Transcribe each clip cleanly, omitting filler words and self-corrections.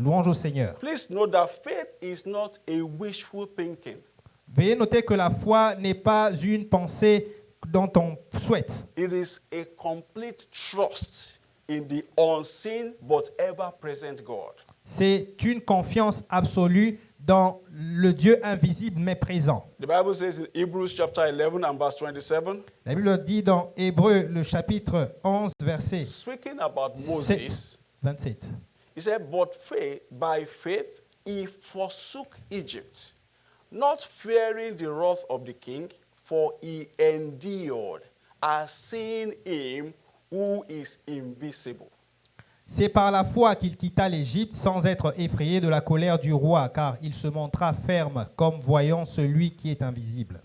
Louange au Seigneur. Please note that faith is not a wishful thinking. Veuillez noter que la foi n'est pas une pensée dont on souhaite. It is a complete trust in the unseen but ever-present God. C'est une confiance absolue dans le Dieu invisible mais présent. The Bible says in Hebrews chapter 11 and verse 27, La Bible dit dans Hébreux, le chapitre 11, verset speaking about 7, Moses, 27. he said, "But by faith he forsook Egypt, not fearing the wrath of the king, for he endured, as seeing him who is invisible." C'est par la foi qu'il quitta l'Égypte sans être effrayé de la colère du roi, car il se montra ferme comme voyant celui qui est invisible.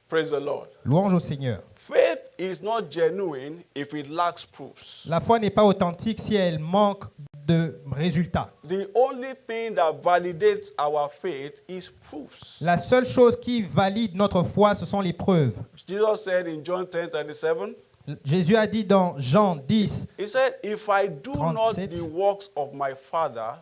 Praise the Lord. Louange au Seigneur. Faith is not genuine if it lacks proofs. La foi n'est pas authentique si elle manque de résultats. The only thing that validates our faith is proofs. La seule chose qui valide notre foi, ce sont les preuves. Jesus said in John 10:37, Jésus a dit dans Jean 10, he said, "If I do not 37. the works of my Father,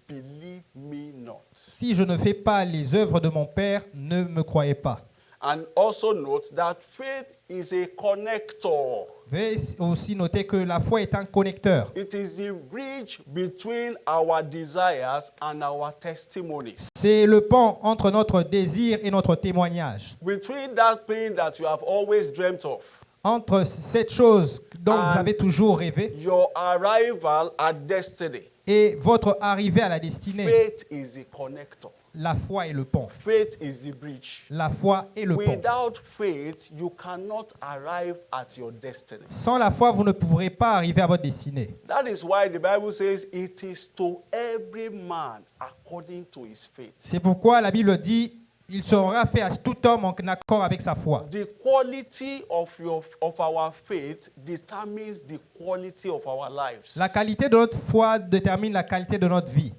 believe me not." si je ne fais pas les œuvres de mon Père, ne me croyez pas. And also note that faith is a connector. Veuillez aussi noter que la foi est un connecteur. It is the bridge between our desires and our testimonies. C'est le pont entre notre désir et notre témoignage. Between that thing that you have always dreamt of, Entre cette chose dont vous avez toujours rêvé your arrival at destiny, et votre arrivée à la destinée, faith is the connector. la foi est le pont. Faith is the bridge. La foi est le pont. Without faith, you cannot arrive at your destiny. Sans la foi, vous ne pourrez pas arriver à votre destinée. That is why the Bible says it is to every man according to his faith. C'est pourquoi la Bible dit, il sera fait à tout homme en accord avec sa foi. The quality of our faith determines the quality of our lives. La qualité de notre foi détermine la qualité de notre vie.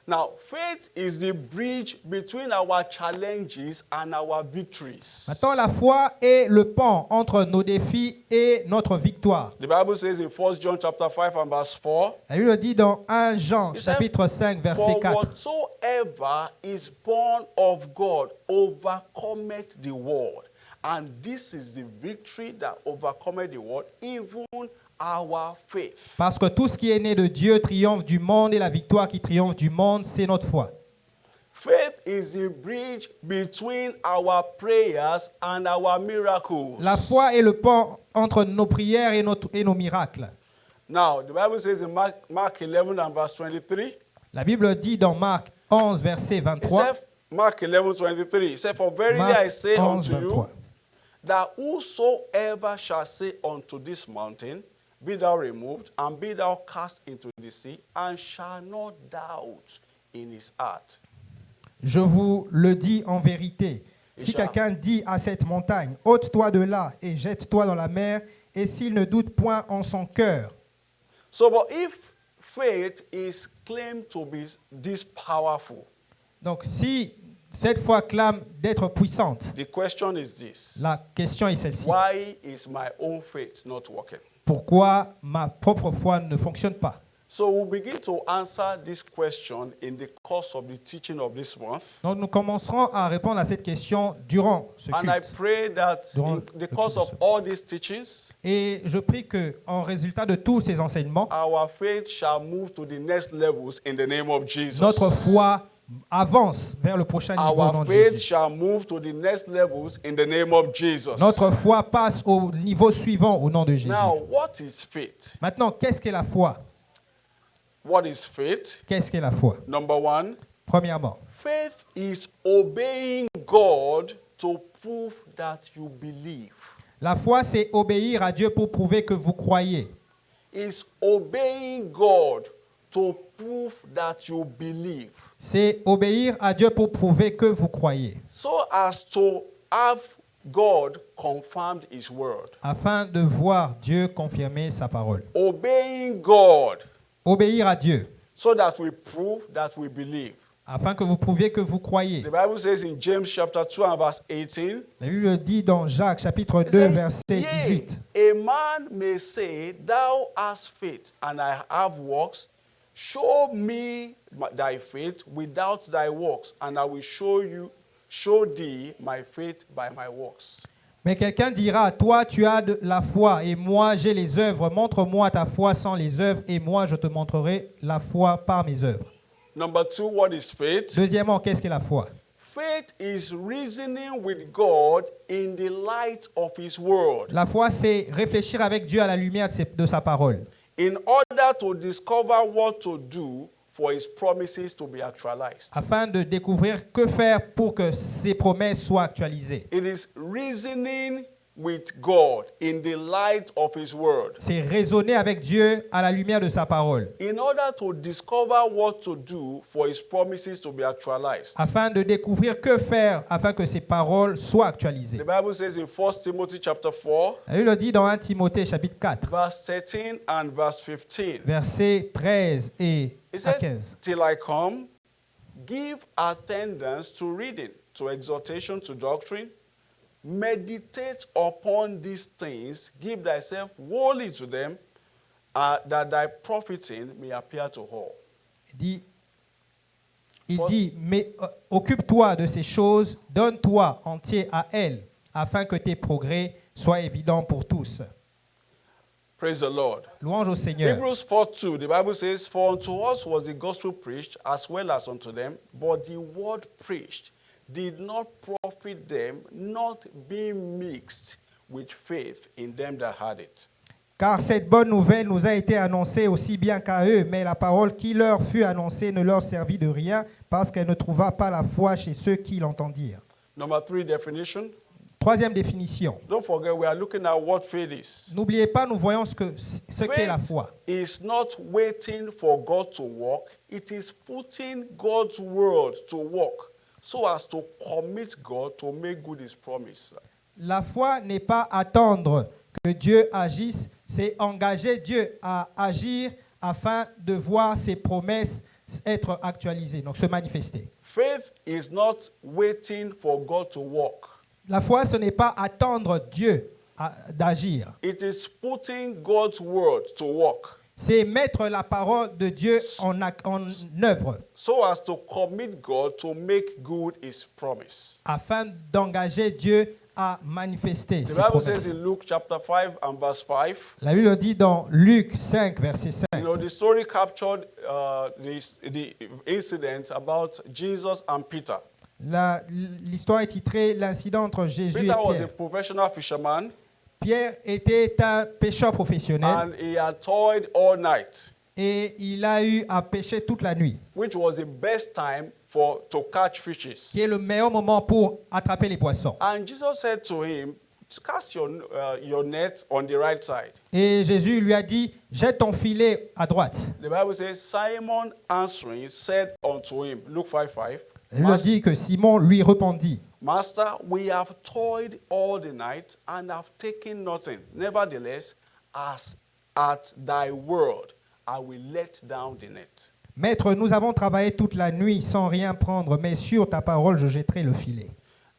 Now, faith is the bridge between our challenges and our victories. Maintenant, la foi est le pont entre nos défis et notre victoire. The Bible says in 1 John chapter 5 and verse 4, La Bible dit dans 1 Jean, It said, chapitre 5, verset "For 4. whatsoever is born of God overcometh the world. And this is the victory that overcometh the world, even our faith." Parce que tout ce qui est né de Dieu triomphe du monde et la victoire qui triomphe du monde, c'est notre foi. Faith is the bridge between our prayers and our miracles. La foi est le pont entre nos prières et nos miracles. Now, the Bible says in Mark 11 and verse 23, La Bible dit dans Marc 11, verset it 23, said, Mark 11, 23, it said, "For verily I Marc say 11, unto you, 23. that whosoever shall say unto this mountain, Be thou removed, and be thou cast into the sea, and shall not doubt in his heart." Je vous le dis en vérité, si Richard. quelqu'un dit à cette montagne, ôte-toi de là et jette-toi dans la mer, et s'il ne doute point en son cœur. So, but if faith is claimed to be this powerful, Donc si cette foi clame d'être puissante, the question is this: la question est celle-ci. why is my own faith not working? Pourquoi ma propre foi ne fonctionne pas? So we'll begin to answer this question in the course of the teaching of this month. Donc nous commencerons à répondre à cette question durant ce And I culte. pray that Durant in the le course culte of de all these teachings, Et je prie qu'en résultat de tous ces enseignements, our faith shall move to the next levels in the name of Jesus. notre foi avance vers le prochain niveau au nom Our de faith Jésus. shall move to the next levels in the name of Jesus. Notre foi passe au niveau suivant au nom de Jésus. Now, what is faith? Maintenant, qu'est-ce qu'est la foi? What is faith? Qu'est-ce qu'est la foi? Number one, Premièrement, faith is obeying God to prove that you believe. la foi, c'est obéir à Dieu pour prouver que vous croyez. Is obeying God to prove that you believe. C'est obéir à Dieu pour prouver que vous croyez, So as to have God confirmed his word. afin de voir Dieu confirmer sa parole. Obeying God Obéir à Dieu, so that we prove that we believe. afin que vous prouviez que vous croyez. The Bible says in James chapter 2 and verse 18, La Bible dit dans Jacques chapitre it 2 says, verset "Yea, 18, a man may say, Thou hast faith, and I have works. Show me thy faith without thy works, and I will show thee my faith by my works. Mais quelqu'un dira, toi tu as de la foi et moi j'ai les œuvres. Montre-moi ta foi sans les œuvres et moi je te montrerai la foi par mes œuvres. Number 2, what is faith? Deuxièmement, qu'est-ce qu'est la foi? Faith is reasoning with God in the light of His word. La foi, c'est réfléchir avec Dieu à la lumière de sa parole, In order to discover what to do for His promises to be actualized. afin de découvrir que faire pour que ses promesses soient actualisées. It is reasoning with God in the light of His word. C'est raisonner avec Dieu à la lumière de sa parole, In order to discover what to do for His promises to be actualized. afin de découvrir que faire afin que ses paroles soient actualisées. The Bible says in 1 Timothy chapter 4, La Bible le dit dans 1 Timothée chapitre 4, verse 13 and verse 15. versets 13 et It à said, 15. till I come, give attendance to reading, to exhortation, to doctrine. Meditate upon these things, give thyself wholly to them, that thy profiting may appear to all. Il dit, mais occupe-toi de ces choses, donne-toi entier à elles, afin que tes progrès soient évidents pour tous. Praise the Lord. Louange au Seigneur. Hebrews 4:2, the Bible says, for unto us was the gospel preached as well as unto them, but the word preached did not profit them, not being mixed with faith in them that had it. Car cette bonne nouvelle nous a été annoncée aussi bien qu'à eux, mais la parole qui leur fut annoncée ne leur servit de rien, parce qu'elle ne trouva pas la foi chez ceux qui l'entendirent. Number 3 definition. Troisième définition. Don't forget, we are looking at what faith is. N'oubliez pas, nous voyons ce qu'est la foi. Is not waiting for God to work. It is putting God's word to work so as to commit God to make good His promise. La foi n'est pas attendre que Dieu agisse, c'est engager Dieu à agir afin de voir ses promesses être actualisées, donc se manifester. Faith is not waiting for God to work. La foi, ce n'est pas attendre Dieu d'agir. It is putting God's word to work. C'est mettre la parole de Dieu en œuvre. So as to commit God to make good His promise. Afin d'engager Dieu à manifester ses The Bible says promesses. in Luke chapter 5 and verse 5. La Bible dit dans Luc 5, verset 5. You know, the story captured the incident about Jesus and Peter. L'histoire est titrée L'incident entre Jésus Peter et was a Pierre. professional fisherman, Pierre était un pêcheur professionnel and he had toiled all night, et il a eu à pêcher toute la nuit, which was the best time to catch fishes. qui est le meilleur moment pour attraper les poissons. And Jesus said to him, cast your net on the right side. Et Jésus lui a dit, jette ton filet à droite. The Bible says, Simon answering said unto him, Luke 5:5, Il lui a dit que Simon lui répondit, Master, we have toiled all the night and have taken nothing. Nevertheless, as at thy word, I will let down the net. Maître, nous avons travaillé toute la nuit sans rien prendre, mais sur ta parole, je jetterai le filet.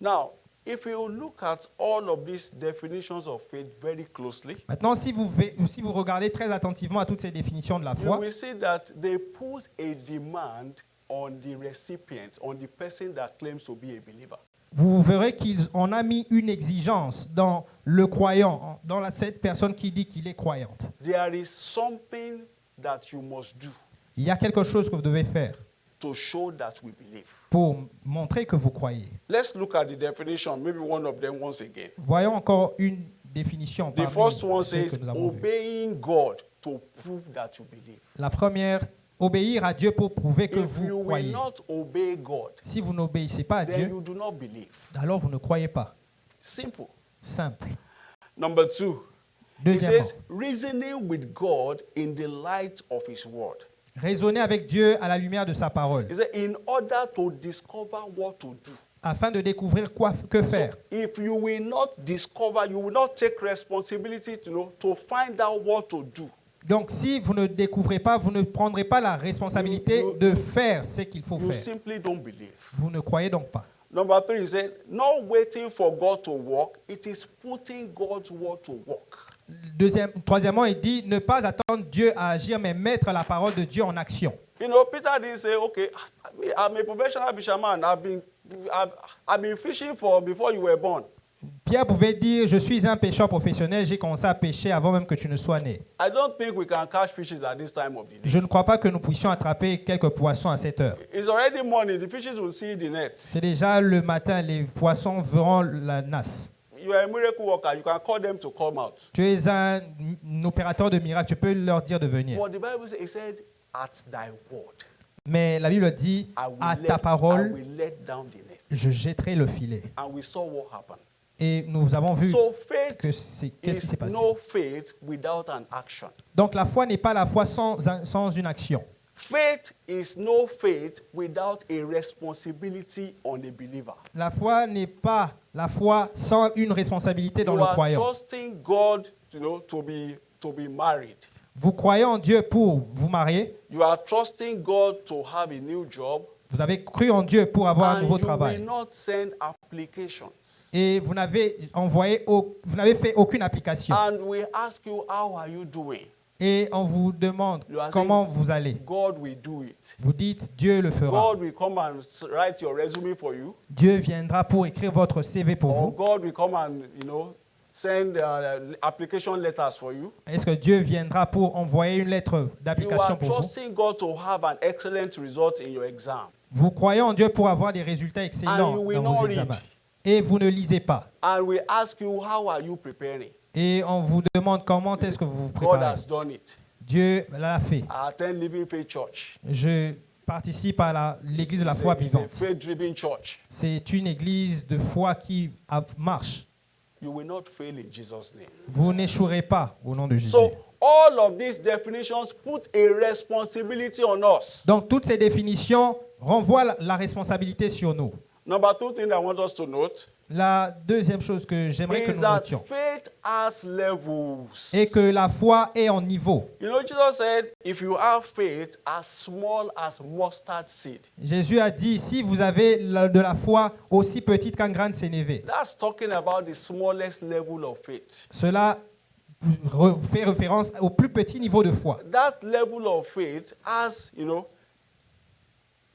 Now, if you look at all of these definitions of faith very closely, Maintenant, si vous regardez très attentivement à toutes ces définitions de la you foi, will see that they put a demand on the recipient, on the person that claims to be a believer. vous verrez qu'on a mis une exigence dans le croyant, dans cette personne qui dit qu'il est croyante. There is something that you must do Il y a quelque chose que vous devez faire to show that we believe. pour montrer que vous croyez. Let's look at the definition, maybe one of them once again. Voyons encore une définition. The parmi first one celles says, que nous avons vues. obeying God to prove that you believe. La première, obéir à Dieu pour prouver que If you vous will croyez. not obey God, Si vous n'obéissez pas à then Dieu, you do not believe. alors vous ne croyez pas. Simple. Simple. Number 2, it Deuxièmement, says, reasoning with God in the light of His word. raisonner avec Dieu à la lumière de sa parole, It says, in order to discover what to do. afin de découvrir que faire. So if you will not discover, you will not take responsibility to find out what to do. Donc, si vous ne découvrez pas, vous ne prendrez pas la responsabilité de faire ce qu'il faut You faire. simply don't believe. Vous ne croyez donc pas. Number 3, he said, not waiting for God to work, it is putting God's word to work. Troisièmement, il dit ne pas attendre Dieu à agir, mais mettre la parole de Dieu en action. You know, Peter didn't say, okay, I'm a professional fisherman. I've been fishing before you were born. Pierre pouvait dire, je suis un pêcheur professionnel, j'ai commencé à pêcher avant même que tu ne sois né. I don't think we can catch fishes at this time of the day. Je ne crois pas que nous puissions attraper quelques poissons à cette heure. It's already morning. The fishes will see the net. C'est déjà le matin, les poissons verront la nasse. You are a miracle worker. You can call them to come out. Tu es un opérateur de miracles, tu peux leur dire de venir. But the Bible says, it said, at thy word, Mais la Bible dit, à ta I parole, will let down the net. je jetterai le filet. And we saw what happened. Et nous avons vu So faith qu'est-ce qui s'est is passé. no faith without an action. Donc la foi n'est pas la foi sans une action. Faith is no faith without a responsibility on a believer. La foi n'est pas la foi sans une responsabilité dans You le are croyant. trusting God, to be married. Vous croyez en Dieu pour vous marier. You are trusting God to have a new job. Vous avez cru en Dieu pour avoir un nouveau And you will travail. not send applications. Et vous n'avez fait aucune application. And we ask you, how are you doing? Et on vous demande You are comment saying, vous allez. God will do it. Vous dites, Dieu le fera. God will come and write your resume for you. Dieu viendra pour écrire votre CV pour Or vous. God will come and, send application letters for you. Est-ce que Dieu viendra pour envoyer une lettre You d'application are pour vous? trusting God to have an excellent result in your exam. Vous croyez en Dieu pour avoir des résultats excellents And you will dans vos not examens. read. Et vous ne lisez pas. And we ask you, how are you preparing? Et on vous demande comment est-ce que vous vous God préparez. has done it. Dieu l'a fait. I attend Living Faith Church. Je participe à l'église de la foi It's a vivante. faith-driven church. C'est une église de foi qui marche. You will not fail in Jesus' name. Vous n'échouerez pas au nom de Jésus. So all of these definitions put a responsibility on us. Donc toutes ces définitions renvoient la responsabilité sur nous. Number two thing I want us to note La deuxième chose que j'aimerais que is nous that notions faith has levels. est que la foi est en niveau. You know, Jesus said, if you have faith as small as mustard seed, Jésus a dit, si vous avez de la foi aussi petite qu'un grain de sénévé, that's talking about the smallest level of faith. cela fait référence au plus petit niveau de foi. That level of faith has,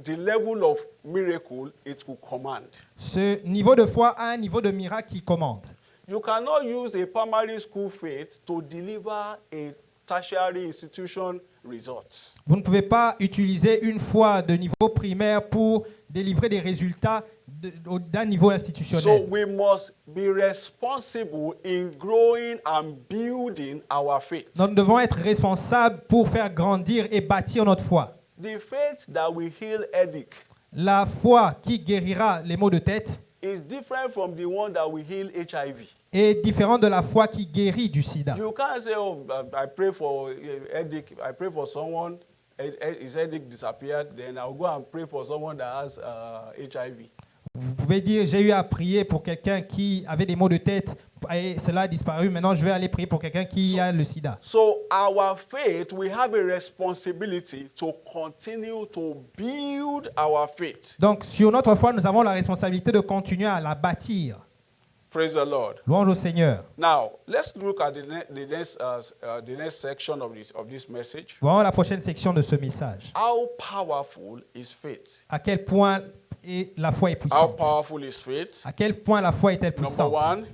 the level of miracle it will command. Ce niveau de foi a un niveau de miracle qui commande. You cannot use a primary school faith to deliver a tertiary institution results. Vous ne pouvez pas utiliser une foi de niveau primaire pour délivrer des résultats d'un niveau So institutionnel. we must be responsible in growing and building our faith. Donc, nous devons être responsables pour faire grandir et bâtir notre foi. The faith that will heal headache La foi qui guérira les maux de tête is different from the one that will heal HIV. est différente de la foi qui guérit du sida. You can't say, oh, I pray for headache, I pray for someone, his headache disappeared, then I'll go and pray for someone that has HIV. Vous pouvez dire, j'ai eu à prier pour quelqu'un qui avait des maux de tête et cela a disparu. Maintenant, je vais aller prier pour quelqu'un qui a le sida. So our faith, we have a responsibility to continue to build our faith. Donc, sur notre foi, nous avons la responsabilité de continuer à la bâtir. Praise the Lord. Louange au Seigneur. Now, let's look at the next section of this message. Voyons la prochaine section de ce message. How powerful is faith? À quel point la foi est How puissante. powerful is faith? À quel point la foi est-elle Number puissante? one,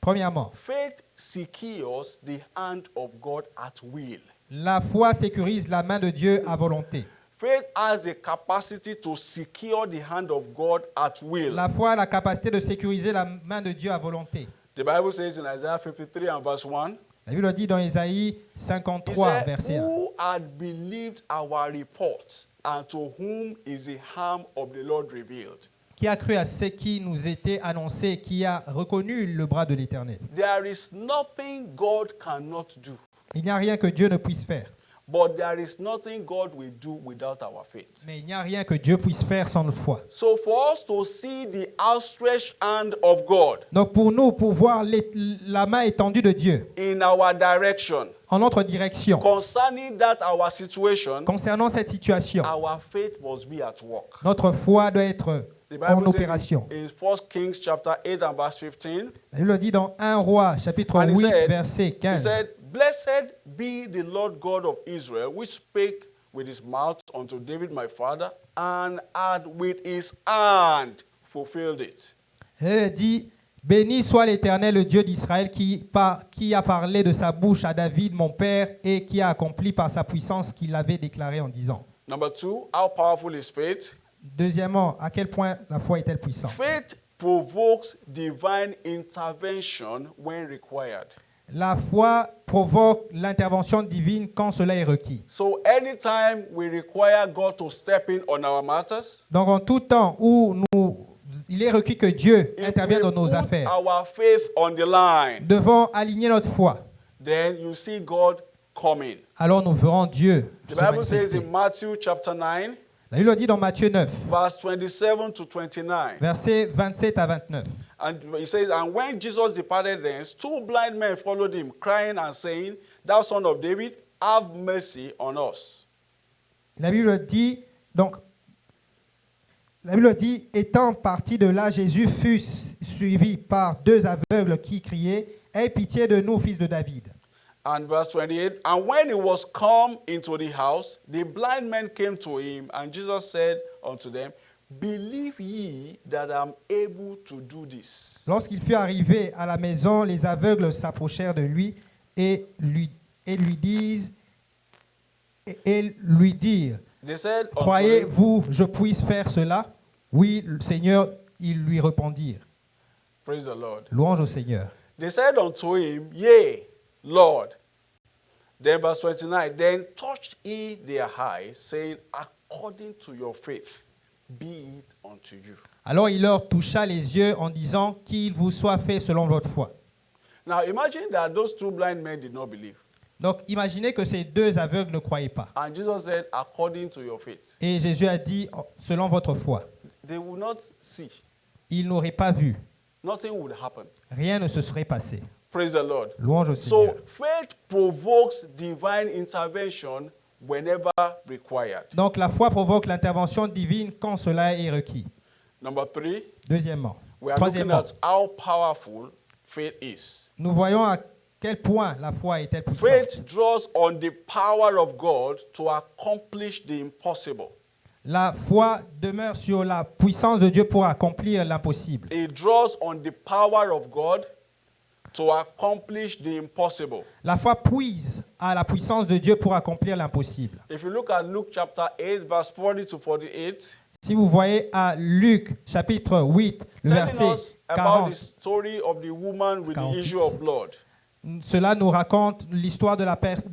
Premièrement, faith secures the hand of God at will. la foi sécurise la main de Dieu à volonté. Faith has the capacity to secure the hand of God at will. La foi a la capacité de sécuriser la main de Dieu à volonté. The Bible says in Isaiah 53 and verse 1, La Bible dit dans Ésaïe it 53, said, verset 1. who had believed our report, and to whom is the arm of the Lord revealed? Qui a cru à ce qui nous était annoncé, qui a reconnu le bras de l'Éternel. There is nothing God cannot do. Il n'y a rien que Dieu ne puisse faire. But there is nothing God will do without our faith. Mais il n'y a rien que Dieu puisse faire sans notre foi. So for us to see the outstretched hand of God Donc pour nous, pour voir la main étendue de Dieu in our direction, en notre direction, concerning that our situation, concernant cette situation, our faith must be at work. notre foi doit être The en Bible opération. says in 1 Kings chapter 8 and verse 15, La Bible dit dans 1 Roi, chapitre And he 8, said- verset he 15. said, "Blessed be the Lord God of Israel, which spake with his mouth unto David my father, and had with his hand fulfilled it." Elle dit, béni soit l'Éternel, le Dieu d'Israël, qui a parlé de sa bouche à David, mon père, et qui a accompli par sa puissance qu'il avait déclaré en disant. Number 2, how powerful is faith? Deuxièmement, à quel point la foi est-elle puissante? Faith provokes divine intervention when required. La foi provoque l'intervention divine quand cela est requis. So anytime we require God to step in on our matters, Donc en tout temps où il est requis que Dieu if intervienne we dans nos put affaires, our faith on the line, devons aligner notre foi. then you see God coming. Alors nous verrons Dieu The se Bible says manifester. in Matthew chapter 9, La Bible dit dans Matthieu 9, verse 27 to 29. versets 27 à 29. And it says, "And when Jesus departed thence, two blind men followed him, crying and saying, Thou son of David, have mercy on us." La Bible dit, donc, la Bible dit, étant parti de là, Jésus fut suivi par deux aveugles qui criaient, aie pitié de nous, fils de David. And verse 28, "And when he was come into the house, the blind men came to him, and Jesus said unto them, Believe ye that I am able to do this?" Lorsqu'il fut arrivé à la maison, les aveugles s'approchèrent de lui et lui dirent, They said unto him, croyez-vous je puisse faire cela? Oui, Seigneur, ils lui répondirent. Praise the Lord. Louange au Seigneur. They said unto him, Yea, Lord. Then verse 29, "Then touched he their eyes, saying, According to your faith, be it unto you." Alors il leur toucha les yeux en disant, qu'il vous soit fait selon votre foi. Now imagine that those two blind men did not believe. Donc imaginez que ces deux aveugles ne croyaient pas. And Jesus said, According to your faith. Et Jésus a dit, selon votre foi. They will not see. Ils n'auraient pas vu. Nothing would happen. Rien ne se serait passé. Praise the Lord. Louange au Seigneur. So faith provokes divine intervention whenever required. Donc la foi provoque l'intervention divine quand cela est requis. Number 3, Deuxièmement. we are looking Troisièmement, at how powerful faith is. nous voyons à quel point la foi est-elle puissante. Faith draws on the power of God to accomplish the impossible. La foi demeure sur la puissance de Dieu pour accomplir l'impossible. It draws on the power of God to accomplish the impossible. La foi puise à la puissance de Dieu pour accomplir l'impossible. If you look at Luke chapter 8, verse 40 to 48, Si vous voyez à Luc chapitre 8, le telling verset us about 40, the story of the woman with the 48. issue of blood. cela nous raconte l'histoire de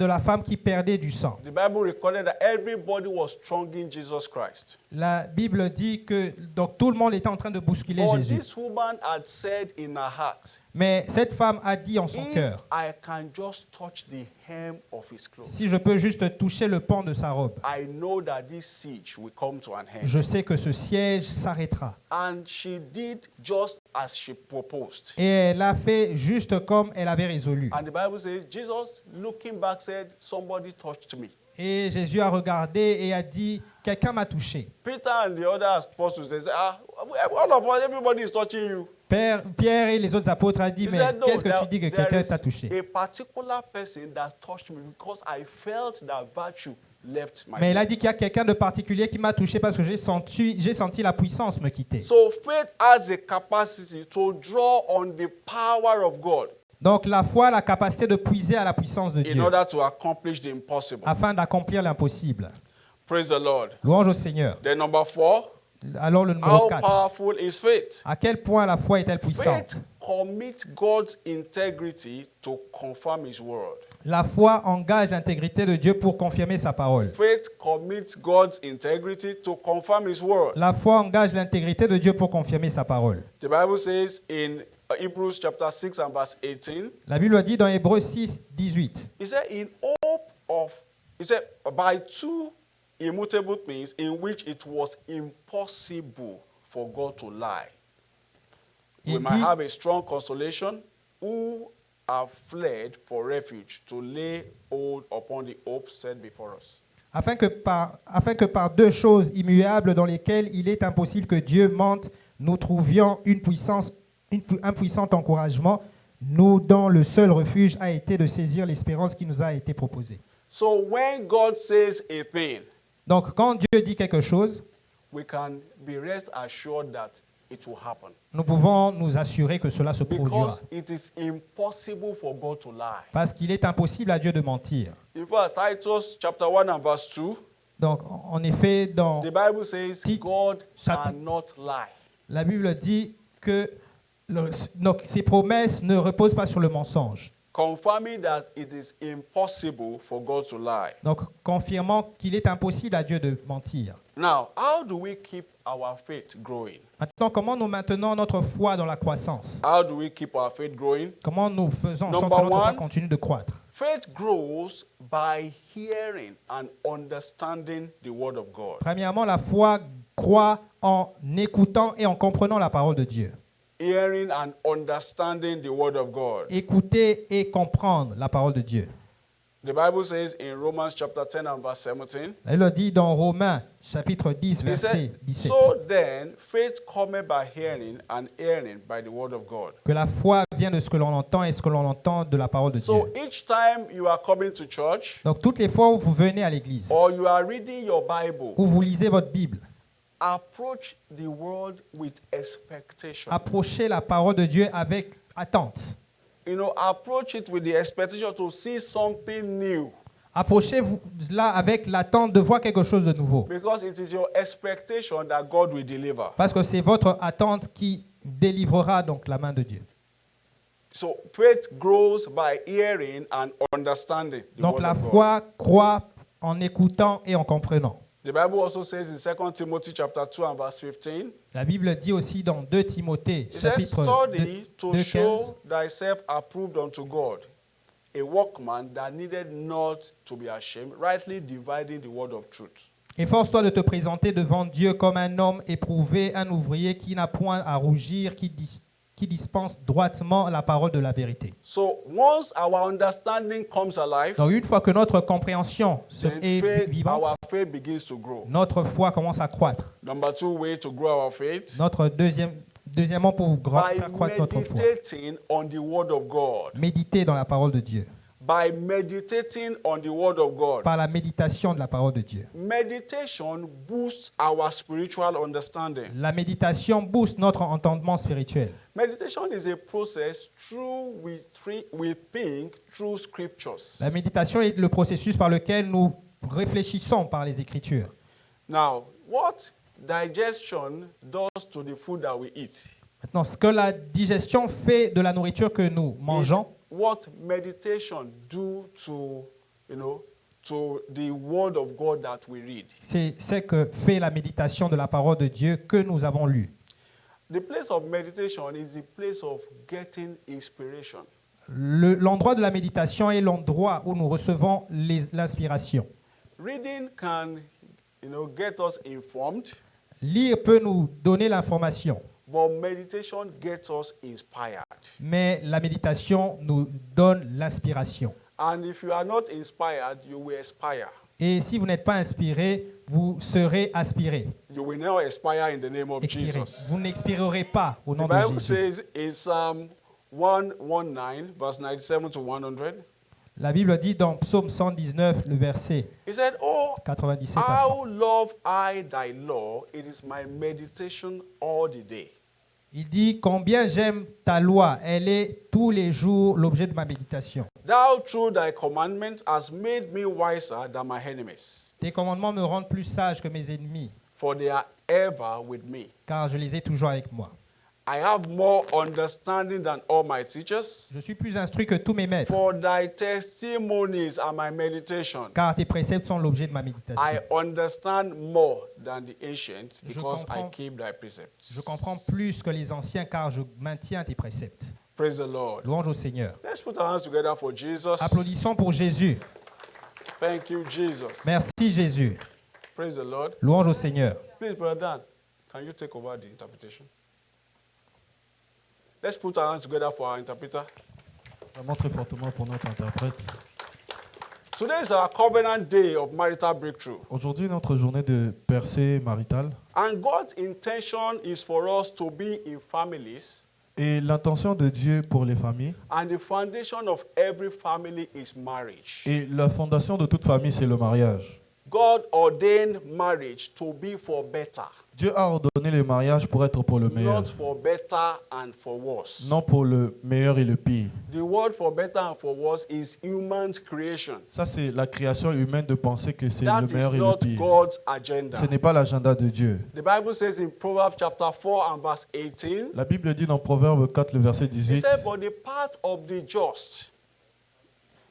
la femme qui perdait du sang. The Bible recorded that everybody was thronging Jesus Christ. La Bible dit que donc, tout le monde était en train de bousculer But Jésus. this woman had said in her heart, Mais cette femme a dit en son if cœur, I can just touch the hem of his clothes, si je peux juste toucher le pan de sa robe, I know that this siege will come to an end. je sais que ce siège s'arrêtera. And she did just as she proposed. Et elle a fait juste comme elle avait résolu. And the Bible says, Jesus, looking back, said, Somebody touched me. Et Jésus a regardé et a dit, quelqu'un m'a touché. Peter and the other apostles, they said, all of us, everybody is touching you. Pierre et les autres apôtres ont dit, He mais said, no, qu'est-ce que tu dis que there quelqu'un is t'a touché? a particular person that touched me because I felt that virtue left my Mais il a body. dit qu'il y a quelqu'un de particulier qui m'a touché parce que j'ai senti la puissance me quitter. So faith has a capacity to draw on the power of God Donc la foi a la capacité de puiser à la puissance de in Dieu order to accomplish the impossible. afin d'accomplir l'impossible. Praise the Lord. Louange au Seigneur. Then number 4, Alors le numéro how 4. powerful is faith? À quel point la foi est-elle puissante? Faith commits God's integrity to confirm His word. La foi engage l'intégrité de Dieu pour confirmer sa parole. Faith commits God's integrity to confirm His word. La foi engage l'intégrité de Dieu pour confirmer sa parole. The Bible says in Hebrews chapter 6 and verse 18, La Bible dit dans Hébreux 6, 18. He said, He said, by two immutable things in which it was impossible for God to lie. We Il might dit, have a strong consolation who have fled for refuge to lay hold upon the hope set before us. afin que par deux choses immuables dans lesquelles il est impossible que Dieu mente, nous trouvions un puissant encouragement, nous dont le seul refuge a été de saisir l'espérance qui nous a été proposée. So when God says a thing, Donc, quand Dieu dit quelque chose, we can be rest assured that it will happen. nous pouvons nous assurer que cela se produira. Because it is impossible for God to lie. Parce qu'il est impossible à Dieu de mentir. In fact, Titus chapter 1 and verse 2, Donc, en effet, dans the Bible says Tite, God chapitre- cannot lie. la Bible dit que donc, ces promesses ne reposent pas sur le mensonge. Confirming that it is impossible for God to lie. Donc, confirmant qu'il est impossible à Dieu de mentir. Now, how do we keep our faith growing? Maintenant, comment nous maintenons notre foi dans la croissance? How do we keep our faith growing? Comment nous faisons en sorte Number que notre foi one. continue de croître? Faith grows by hearing and understanding the word of God. Premièrement, la foi croît en écoutant et en comprenant la parole de Dieu. Hearing and understanding the word of God. Écouter et comprendre la parole de Dieu. The Bible says in Romans chapter 10 and verse 17, Elle le dit dans Romains, chapitre 10, it verset said, 17, so then faith cometh by hearing and hearing by the word of God. que la foi vient de ce que l'on entend et ce que l'on entend de la parole de So Dieu. each time you are coming to church Donc, toutes les fois où vous venez à l'église, or you are reading your Bible, où vous lisez votre Bible, approach the word with expectation. approchez la parole de Dieu avec attente. You know, approach it with the expectation to see something new. Approchez-vous là avec l'attente de voir quelque chose de nouveau. Because it is your expectation that God will deliver. Parce que c'est votre attente qui délivrera donc la main de Dieu. So faith grows by hearing and understanding the Donc word la of God. foi croît en écoutant et en comprenant. The Bible also says in 2 Timothy chapter 2 and verse 15, La Bible dit aussi dans 2 Timothée, it says, chapitre study to 2, show 15, thyself approved unto God, a workman that needed not to be ashamed, rightly dividing the word of truth. efforce-toi de te présenter devant Dieu comme un homme éprouvé, un ouvrier qui n'a point à rougir, qui dispense droitement la parole de la vérité. So once our understanding comes alive, Donc une fois que notre compréhension then est vivante, our faith begins to grow. notre foi commence à croître. Number two way to grow our faith, Notre deuxièmement, pour by faire croître notre foi, meditating on the word of God. méditer dans la parole de Dieu, By meditating on the word of God. par la méditation de la parole de Dieu. Meditation boosts our spiritual understanding. La méditation booste notre entendement spirituel. Meditation is a process through we think through scriptures. La méditation est le processus par lequel nous réfléchissons par les Écritures. Now, what digestion does to the food that we eat Maintenant, ce que la digestion fait de la nourriture que nous mangeons, is what meditation do to, to the word of God that we read. c'est ce que fait la méditation de la parole de Dieu que nous avons lue. The place of meditation is the place of getting inspiration. L'endroit de la méditation est l'endroit où nous recevons l'inspiration. Reading can, get us informed, Lire peut nous donner l'information, but meditation gets us inspired. mais la méditation nous donne l'inspiration. And if you are not inspired, you will aspire. Et si vous n'êtes pas inspiré, vous serez aspiré. You will now aspire in the name of Expiré. Jesus. Vous n'expirerez pas au The nom de Bible Jésus. says in Psalm 119, verse 97 to 100, La Bible dit dans Psaume 119, le verset it said, oh, 97 à 100. how love I thy law, it is my meditation all the day. Il dit « Combien j'aime ta loi, elle est tous les jours l'objet de ma méditation. Thou through thy commandment hast made me wiser than my enemies, Tes commandements me rendent plus sage que mes ennemis, for they are ever with me. car je les ai toujours avec moi. I have more understanding than all my teachers, Je suis plus instruit que tous mes maîtres, for thy testimonies are my meditation. car tes préceptes sont l'objet de ma I méditation. understand more than the ancients Je because I comprends. keep thy precepts. Je comprends plus que les anciens, car je maintiens tes préceptes. Praise the Lord. Louange au Seigneur. Let's put our hands together for Jesus. Applaudissons pour Jésus. Thank you, Jesus. Merci Jésus. Praise the Lord. Louange au Seigneur. Please, Brother Dan, can you take over the interpretation? Let's put our hands together for our interpreter. Vraiment très fortement pour notre interprète. Today is our covenant day of marital breakthrough. Aujourd'hui, notre journée de percée maritale. And God's intention is for us to be in families. Et l'intention de Dieu pour les familles. And the foundation of every family is marriage. Et la fondation de toute famille, c'est le mariage. God ordained marriage to be for better, Dieu a ordonné le mariage pour être pour le meilleur, not for better and for worse. non pour le meilleur et le pire. The word for better and for worse is human's creation. Ça, c'est la création humaine de penser que c'est That le is meilleur et le not pire. God's agenda. Ce n'est pas l'agenda de Dieu. The Bible says in Proverbs chapter 4 and verse 18, La Bible dit dans Proverbe 4, le verset it 18, said, but the path of the just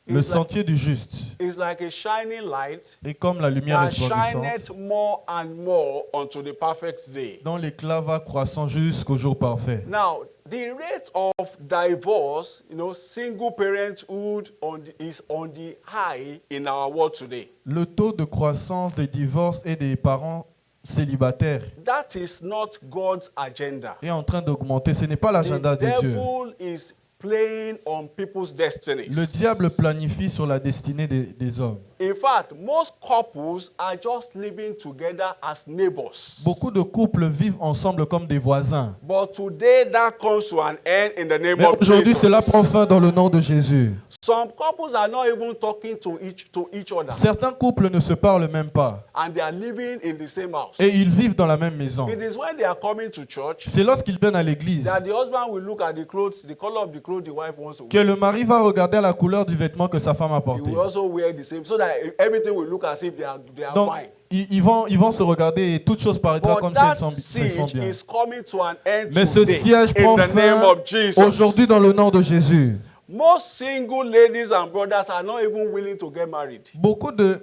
le is like, sentier du juste is like a shining light est comme la lumière that resplendissante shineth more and more unto the perfect day. dont l'éclat va croissant jusqu'au jour parfait. Now, the rate of divorce, single parenthood is on the high in our world today. Le taux de croissance des divorces et des parents célibataires That is not God's agenda. est en train d'augmenter. Ce n'est pas The l'agenda de Dieu. devil is playing on people's destinies. Le diable planifie sur la destinée des hommes. In fact, most couples are just living together as neighbors. Beaucoup de couples vivent ensemble comme des voisins. But today that comes to an end in the name Mais of aujourd'hui, Jesus. cela prend fin dans le nom de Jésus. Some couples are not even talking to each other, Certains couples ne se parlent même pas and they are living in the same house. et ils vivent dans la même maison. It is when they are coming to church C'est lorsqu'ils viennent à l'église that the husband will look at the clothes, the color of the clothes the wife wants to que wear. le mari va regarder la couleur du vêtement que sa femme a He porté. will also wear the same, so that everything will look as if they are Donc, fine. ils vont se regarder et toutes choses paraîtra But comme that si elles sont siege bien. is coming to an end Mais ce today siège prend in the name fin of Jesus. aujourd'hui dans le nom de Jésus. Most single ladies and brothers are not even willing to get married Beaucoup de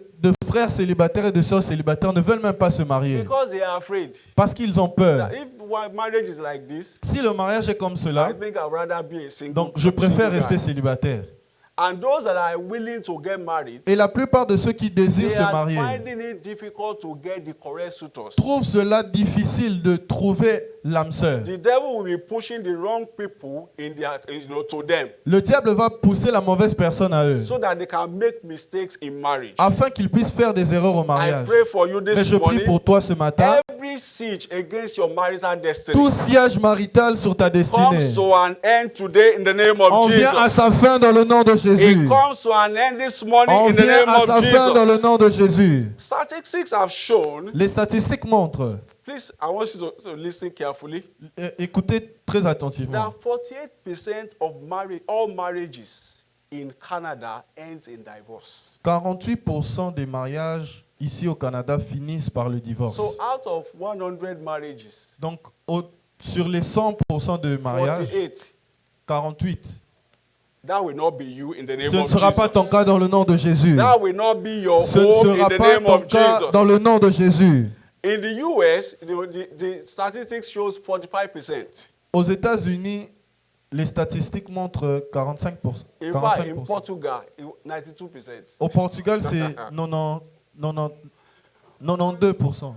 frères célibataires et de sœurs célibataires ne veulent même pas se marier because they are afraid parce qu'ils ont peur. that if marriage is like this, Si le mariage est comme I cela, think I'd rather be a single. donc je préfère single rester guy. célibataire. And those that are willing to get married, Et la plupart de ceux qui désirent they se are marier finding it difficult to get the correct suitors. trouvent cela difficile de trouver l'âme sœur. The devil will be pushing the wrong people to them Le diable va pousser la mauvaise personne à eux so that they can make mistakes in marriage. afin qu'ils puissent faire des erreurs au I mariage. pray for you Mais this je prie morning. pour toi ce matin. Every siege against your marital destiny Tout siège marital sur ta destinée comes to an end today in the name of en vient à Jesus. sa fin dans le nom de It Jésus. comes to an end this morning On in the vient name à sa of fin dans le Jesus. nom de Jésus. Statistics have shown, Les statistiques montrent, please, I want you to listen carefully, écoutez très attentivement, that 48% of all marriages in Canada ends in divorce. 48% des mariages ici au Canada finissent par le divorce. So out of 100 marriages, Donc, sur les 100% de mariages, 48, 48, that will not be you in the name ce ne of sera pas ton Jesus. cas dans le nom de Jésus. That will not be your Ce ne home in sera the pas name ton of cas dans Jesus. le nom de Jésus. In the US, the statistics shows 45%. Aux États-Unis, les statistiques montrent 45%. In fact, in 45%. Portugal, 92%. Au Portugal, c'est 92%.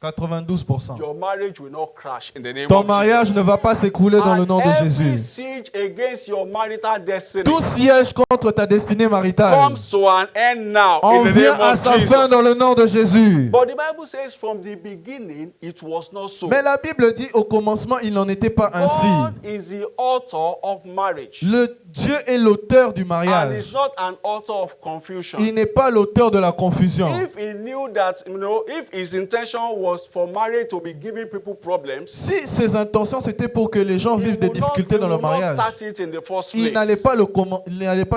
92%. Your marriage will not crash in the name Ton of mariage Jesus. ne va pas s'écrouler dans le nom de Every Jésus. siege against your marital destiny Tout siège contre ta destinée maritale comes to an end now en in the vient name à of sa fin dans Jesus. le nom de Jésus. But the Bible says from the beginning it was not so. Mais la Bible dit au commencement, il n'en était pas ainsi. God is the author of marriage. Le Dieu est l'auteur du And mariage. is not an author of confusion. Il n'est pas l'auteur de la confusion. If he knew that, if his intention was for marriage to be giving people problems, Si ses intentions c'était pour que les gens he vivent des would not, difficultés he dans le would not mariage, start it in the first il n'allait place. pas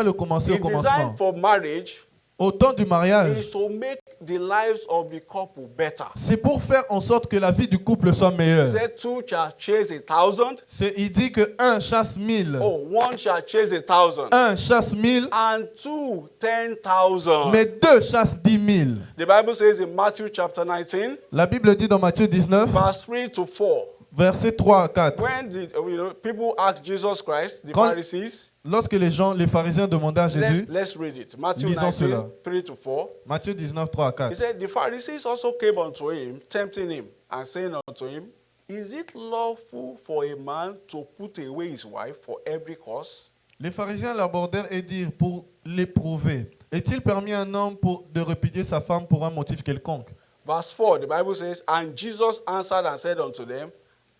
le commencer au He commencement. designed for marriage Au temps du mariage, is to make the lives of the couple better. c'est pour faire en sorte que la vie du couple soit He meilleure. said two shall chase 1,000. Il dit que un chasse 1000, Oh, one shall chase 1,000. un chasse 1000, And two, 10,000. mais deux chassent 10 000. The Bible says in Matthew chapter 19, La Bible dit dans Matthieu 19, verse 3 to 4. versets 3 à 4. When people asked Jesus Christ, the Quand- Pharisees, Lorsque les pharisiens demandaient à Jésus, let's read it. Matthew Lisons 19, cela. 3 to 4. Matthieu 19, 3 à He 4. said, the Pharisees also came unto him, tempting him, and saying unto him, is it lawful for a man to put away his wife for every cause? Les pharisiens l'abordèrent et dirent pour l'éprouver, est-il permis à un homme de répudier sa femme pour un motif quelconque? Verse 4, the Bible says, and Jesus answered and said unto them,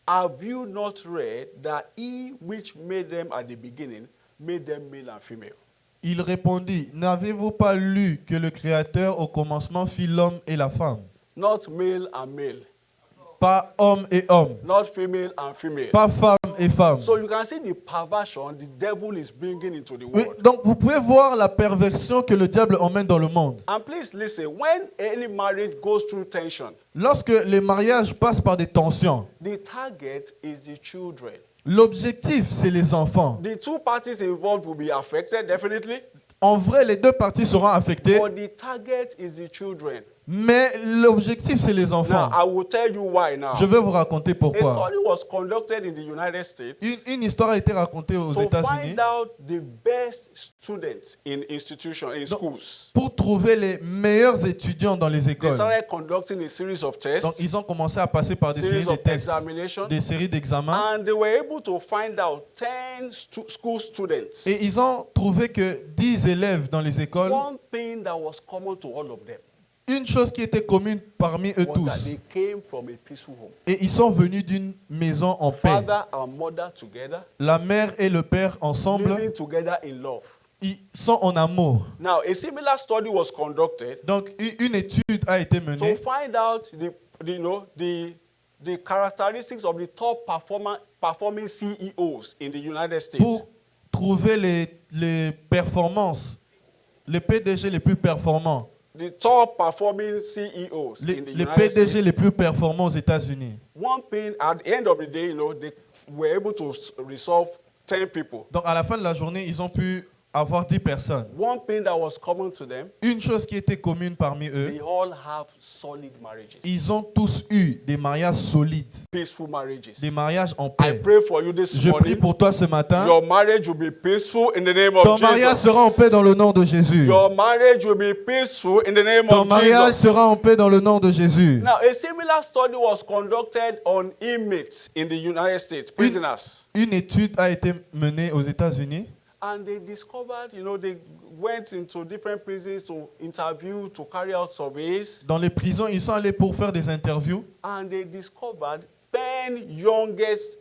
have you not read that he which made them at the beginning made them male and female? Il répondit, n'avez-vous pas lu que le Créateur au commencement fit l'homme et la femme? Not male and male, Pas homme et homme, not female and female. pas femme et femme. So you can see the perversion the devil is bringing into the Oui, world. donc vous pouvez voir la perversion que le diable emmène dans le monde. And please listen, when any marriage goes through tension, Lorsque les mariages passent par des tensions, the target is the children. l'objectif, c'est les enfants. The two parties involved will be affected, definitely, En vrai, les deux parties seront affectées, but the target is the children. mais l'objectif, c'est les enfants. Now, I will tell you why now. Je vais vous raconter A pourquoi. study was conducted in the United States Une histoire a été racontée aux to États-Unis find out the best students in institutions, in schools. pour trouver les meilleurs étudiants dans les They écoles. started conducting a series of tests, Donc, ils ont commencé à passer par des séries series de of tests, examinations, des séries d'examens, and they were able to find out 10 school students. et ils ont trouvé que 10 élèves dans les écoles, One thing that was common to all of them une chose qui était commune parmi eux was that tous, they came from a peaceful home. et ils sont venus d'une maison en paix. Father and mother together, La mère et le père ensemble, living together in love. ils sont en amour. Now, a similar study was conducted Donc, une étude a été to menée find out the characteristics of the top performing CEOs in the United States. pour trouver les performances, les PDG les plus performants, The top performing CEOs les in the United PDG States. les plus performants aux États-Unis. One thing, at the end of the day, they were able to resolve 10 people. Donc, à la fin de la journée, ils ont pu avoir 10 personnes. One thing that was common to them, Une chose qui était commune parmi eux, they all have solid marriages, ils ont tous eu des mariages solides, peaceful marriages. des mariages en I paix. pray for you this Je prie morning. pour toi ce matin. Your marriage will be peaceful in the name Ton of mariage Jesus. sera en paix dans le nom de Jésus. Your marriage will be peaceful in the name Ton of mariage Jesus. sera en paix dans le nom de Jésus. Now, a similar study was conducted on inmates in the United States, prisoners. Une étude a été menée aux États-Unis. And they discovered, they went into different prisons to interview, to carry out surveys. Dans les prisons, ils sont allés pour faire des interviews. And they discovered 10 youngest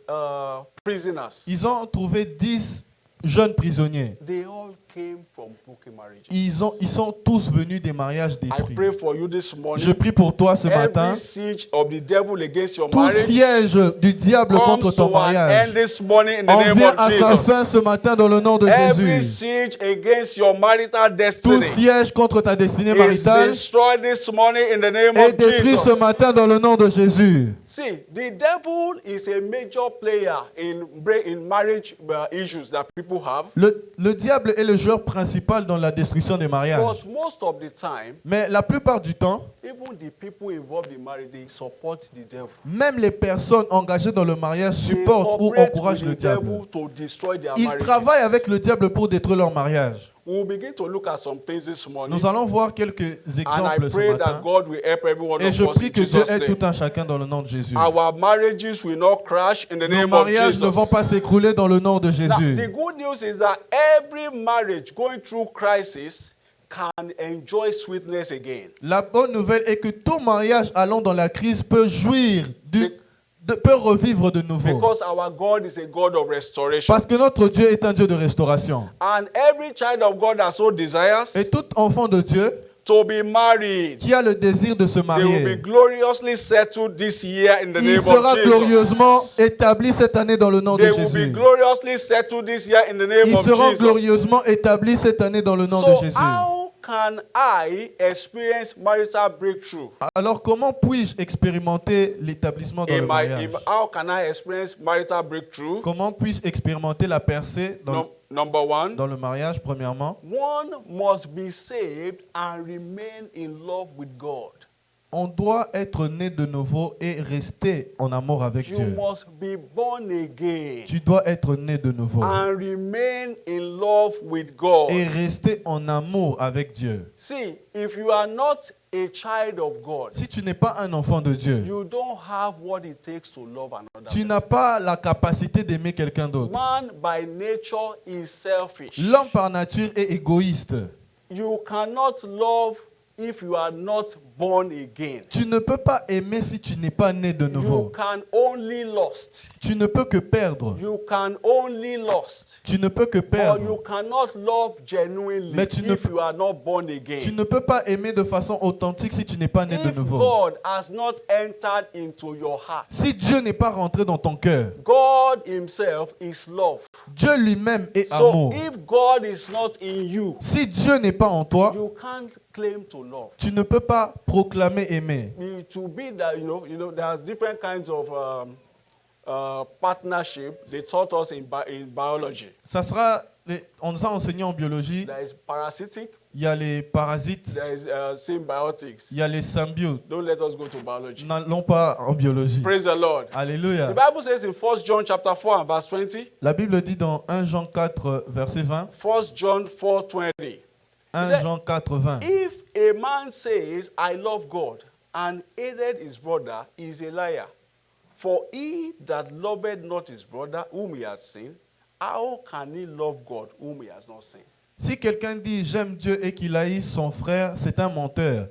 prisoners. Ils ont trouvé 10 jeunes prisonniers. They all came from broken marriages. Ils sont tous venus des mariages I détruits. pray for you this morning. Je prie pour toi ce matin. Every siege of the devil against your Tout marriage siège du diable contre comes ton to an end mariage this morning in the en name vient of à sa Jesus. fin ce matin dans le nom de Every Jésus. siege against your marital Tout destiny siège contre ta destinée is maritale destroyed this morning in the name est of détruit ce Jesus. matin dans le nom de Jésus. See, the devil is a major player in marriage issues that people have. Le diable est le joueur principal dans la destruction des mariages. But most of the time, Mais la plupart du temps, even the people involved in marriage, they support the devil. même les personnes engagées dans le mariage They supportent ou operate encouragent with le the diable. devil to destroy their Ils marriages. travaillent avec le diable pour détruire leur mariage. We'll begin to look at some things this morning. Nous allons voir quelques And I exemples ce pray that matin. God will help every one Et of je us prie in que Dieu Jesus' aide name. tout un chacun dans le nom de Jésus. Our marriages will not crash in the Nos name of mariages Jesus. ne vont pas s'écrouler dans le nom de Now, Jésus. the good news is that every marriage going through crisis can enjoy sweetness again. La bonne nouvelle est que tout mariage allant dans la crise peut jouir, peut revivre de nouveau. Because our God is a God of restoration. Parce que notre Dieu est un Dieu de restauration. And every child of God that so desires Et tout enfant de Dieu to be married, qui a le désir de se they will be marier, gloriously settled this year in the il name sera of Jesus. glorieusement établi cette année dans le nom de They will be Jésus. gloriously settled this year in the name Ils of seront Jesus. glorieusement établis cette année dans le nom de So Jésus. how can I experience marital breakthrough? Alors comment puis-je expérimenter l'établissement dans le mariage? How can I experience marital breakthrough? Comment puis-je expérimenter la percée Number one, dans le mariage, premièrement? one must be saved and remain in love with God. On doit être né de nouveau et rester en amour avec You Dieu. must be born again Tu dois être né de nouveau and remain in love with God. et rester en amour avec Dieu. See, if you are not a child of God, Si tu n'es pas un enfant de Dieu, you don't have what it takes to love another tu person. n'as pas la capacité d'aimer quelqu'un d'autre. Man by nature is selfish. L'homme par nature est égoïste. You cannot love if you are not born again. Tu ne peux pas aimer si tu n'es pas né de You nouveau. can only lost. Tu ne peux que perdre. You can only lost. Tu ne peux que Or perdre. you cannot love genuinely Mais tu ne if peux- you are not born Tu again. ne peux pas aimer de façon authentique si tu n'es pas né de If nouveau. God has not entered into your heart, Si Dieu n'est pas rentré dans ton cœur, God himself is love. Dieu lui-même est So amour. if God is not in you, Si Dieu n'est pas en toi, you can't claim to love. tu ne peux pas proclamer aimer. To be that, there are different kinds of partnership. They taught us in biology. Ça sera, on nous a enseigné en biologie, There is parasitic, il y a les parasites, there is symbiotics. il y a les symbiotes. Don't let us go to biology. N'allons pas en biologie. Praise the Lord. Alléluia. The Bible says in 1 John chapter 4 and verse 20, La Bible dit dans 1 Jean 4, verset 20, 1 John 4:20, 1 Jean 4, 20. if a man says, I love God, and hated his brother, he is a liar. For he that loveth not his brother whom he has seen, how can he love God whom he has not seen? Si quelqu'un dit j'aime Dieu et qu'il haït son frère, c'est un menteur.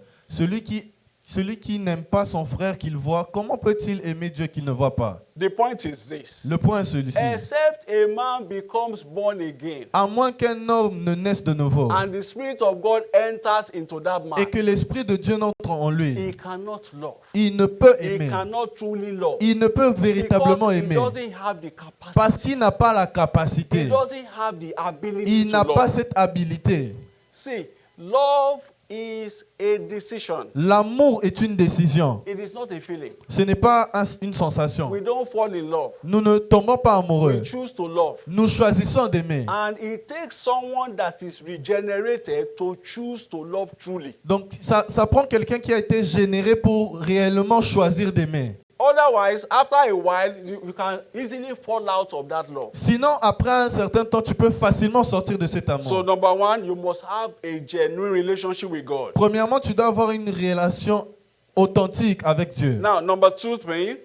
Celui qui n'aime pas son frère qu'il voit, comment peut-il aimer Dieu qu'il ne voit pas? The point is this. Le point est celui-ci. Except a man becomes born again, À moins qu'un homme ne naisse de nouveau and the Spirit of God enters into that man, et que l'Esprit de Dieu n'entre en he lui, cannot love. il ne peut He aimer. cannot truly love. Il ne peut véritablement Because he aimer doesn't have the capacity. parce qu'il n'a pas la He capacité. doesn't have the ability Il to n'a pas love. cette habilité. See, love is a decision. L'amour est une décision. It is not a feeling. Ce n'est pas une sensation. We don't fall in love. Nous ne tombons pas We amoureux. choose to love. Nous choisissons d'aimer. And it takes someone that is regenerated to choose to love truly. Donc ça prend quelqu'un qui a été généré pour réellement choisir d'aimer. Otherwise, after a while, you can easily fall out of that love. Sinon, après un certain temps, tu peux facilement sortir de cet amour. So number one, you must have a genuine relationship with God. Premièrement, tu dois avoir une relation authentique avec Dieu. Now, number two thing,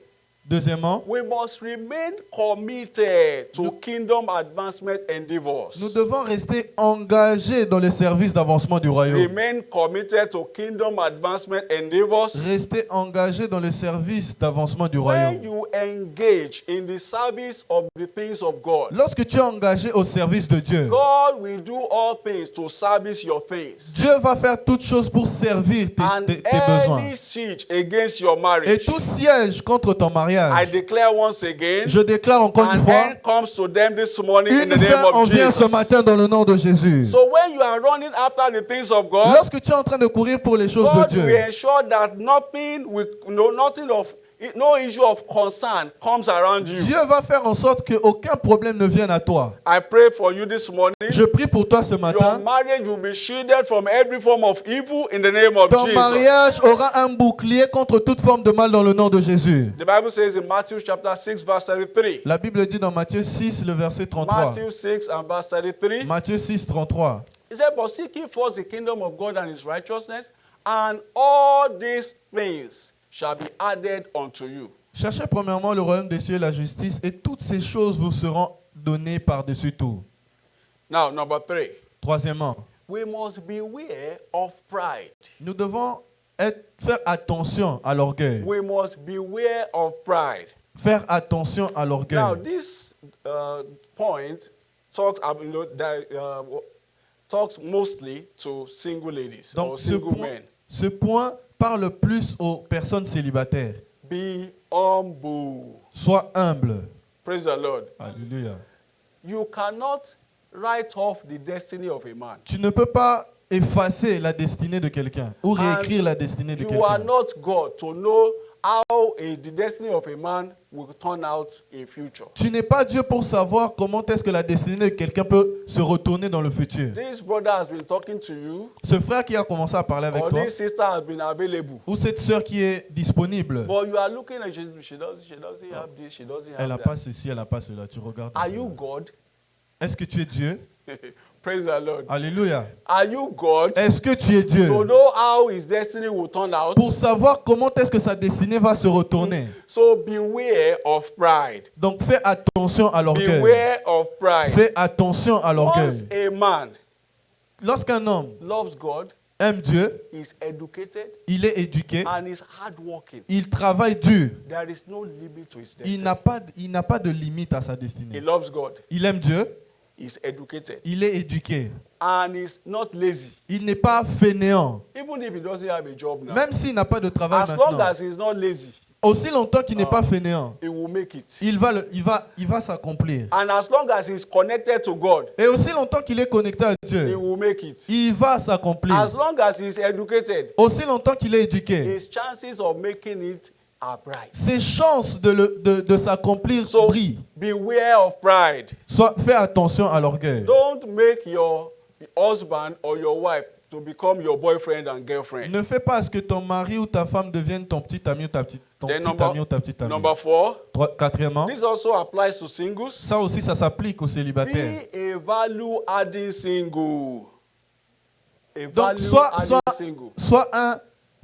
Deuxièmement, we must remain committed to kingdom advancement endeavors. nous devons rester engagés dans le service d'avancement du royaume. Remain committed to kingdom advancement endeavors. Rester engagés dans le service d'avancement du When royaume. you engage in the service of the things of God, Lorsque tu es engagé au service de Dieu, God will do all things to service your things. Dieu va faire toutes choses pour servir And tes besoins. any siege against your Et marriage, tout siège contre ton I mariage, declare once again, je déclare encore une an fois, end comes to them this morning in une the name fin en of vient ce Jesus. matin dans le nom de Jésus. So when you are running after the things of God, Lorsque tu es en train de courir pour les choses de God will Dieu, ensure that no issue of concern comes around you. Dieu va faire en sorte qu'aucun problème ne vienne à toi. I pray for you this morning. Je prie pour toi ce Your matin. marriage will be shielded from every form of evil in the name of Ton Jesus. mariage aura un bouclier contre toute forme de mal dans le nom de Jésus. The Bible says in Matthew chapter 6 verse 33. La Bible dit dans Matthieu 6, le verset 33. Matthew 6 and verse 33. Matthieu 6, 33. He said, but seek ye first the kingdom of God and his righteousness, and all these things shall be added unto you. Cherchez premièrement le royaume des cieux et la justice, et toutes ces choses vous seront données par-dessus tout. Now, number three, Troisièmement, we must beware of pride. nous devons faire attention à l'orgueil. We must beware of pride. Faire attention à Now, l'orgueil. this point talks, talks mostly to single ladies or Donc single men. ce point parle plus aux personnes célibataires. Be humble. Sois humble. Praise the Lord. Alléluia. You cannot write off the destiny of a man. Tu ne peux pas effacer la destinée de quelqu'un ou And réécrire la destinée de You are quelqu'un. not God to know how the destiny of a man will turn out in future. Tu n'es pas Dieu pour savoir comment est-ce que la destinée de quelqu'un peut se retourner dans le futur. This brother has been talking to you, Ce frère qui a commencé à parler avec or toi, this sister has been available. ou cette sœur qui est disponible, But you are looking at she doesn't have this, she doesn't elle n'a have pas that. ceci, elle n'a pas cela. Tu regardes. Are cela. you God? Est-ce que tu es Dieu? Praise the Lord. Alléluia. Are you God Est-ce que tu es Dieu? to know how his destiny will turn out? Pour savoir comment est-ce que sa destinée va se retourner. So beware of pride. Donc fais attention à l'orgueil. Beware of pride. Fais attention à Once l'orgueil. a man Lorsqu'un homme loves God, aime Dieu, is educated, il est éduqué, and is hardworking, il travaille dur. there is no limit to his Il destiny. n'a pas de limite à sa He destinée. loves God, Il aime Dieu, is educated, il est éduqué. and is not lazy. Il n'est pas fainéant. Even if he doesn't have a job now, Même s'il n'a pas de travail as long maintenant. as he's not lazy, Aussi longtemps qu'il n'est pas fainéant, he will make it. il va s'accomplir. And as long as he's connected to God, Et aussi longtemps qu'il est connecté à he Dieu, will make it. il va s'accomplir. As long as he's educated, Aussi longtemps qu'il est éduqué, his chances of making it are bright. ses chances de s'accomplir So brillent. beware of pride. Fais attention à l'orgueil. Don't make your husband or your wife to become your boyfriend and girlfriend. Ne fais pas à ce que ton mari ou ta femme devienne ton petit ami ou ta petite, Then ami ou ta petite amie. number 4, Quatrièmement, this also applies to singles. ça aussi, ça s'applique aux célibataires. Be a value-adding single. A Donc, value-adding single.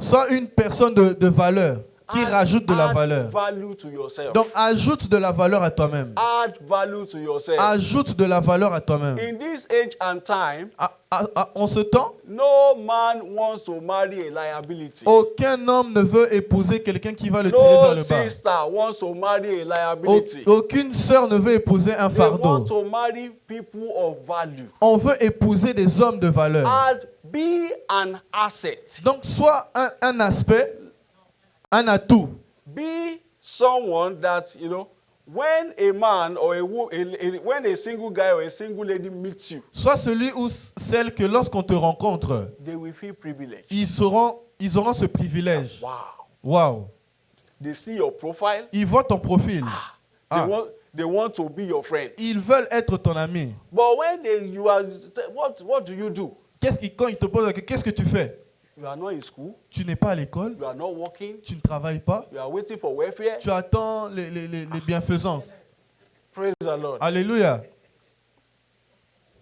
sois une personne de valeur qui rajoute de la Add valeur. value to yourself. Donc, ajoute de la valeur à toi-même. Add value to yourself. Ajoute de la valeur à toi-même. In this age and time, En ce temps, no man wants to marry a liability. aucun homme ne veut épouser quelqu'un qui va le tirer vers No le bas. sister wants to marry a liability. Aucune sœur ne veut épouser un They want fardeau. to marry people of value. On veut épouser des hommes de valeur. Be an asset. Donc, sois un aspect, un atout. Be someone that, when a man or when a single guy or a single lady meets you, Sois celui ou celle que lorsqu'on te rencontre, they will feel privileged. ils auront ce privilège. Wow. Waouh. They see your profile. Ils voient ton profil. They want to be your friend. Ils veulent être ton ami. But when what do you do? Quand ils te posent la question, qu'est-ce que tu fais? You are not in school. Tu n'es pas à l'école. You are not working. Tu ne travailles pas. You are waiting for welfare. Tu attends les bienfaisances. Praise the Lord. Alléluia.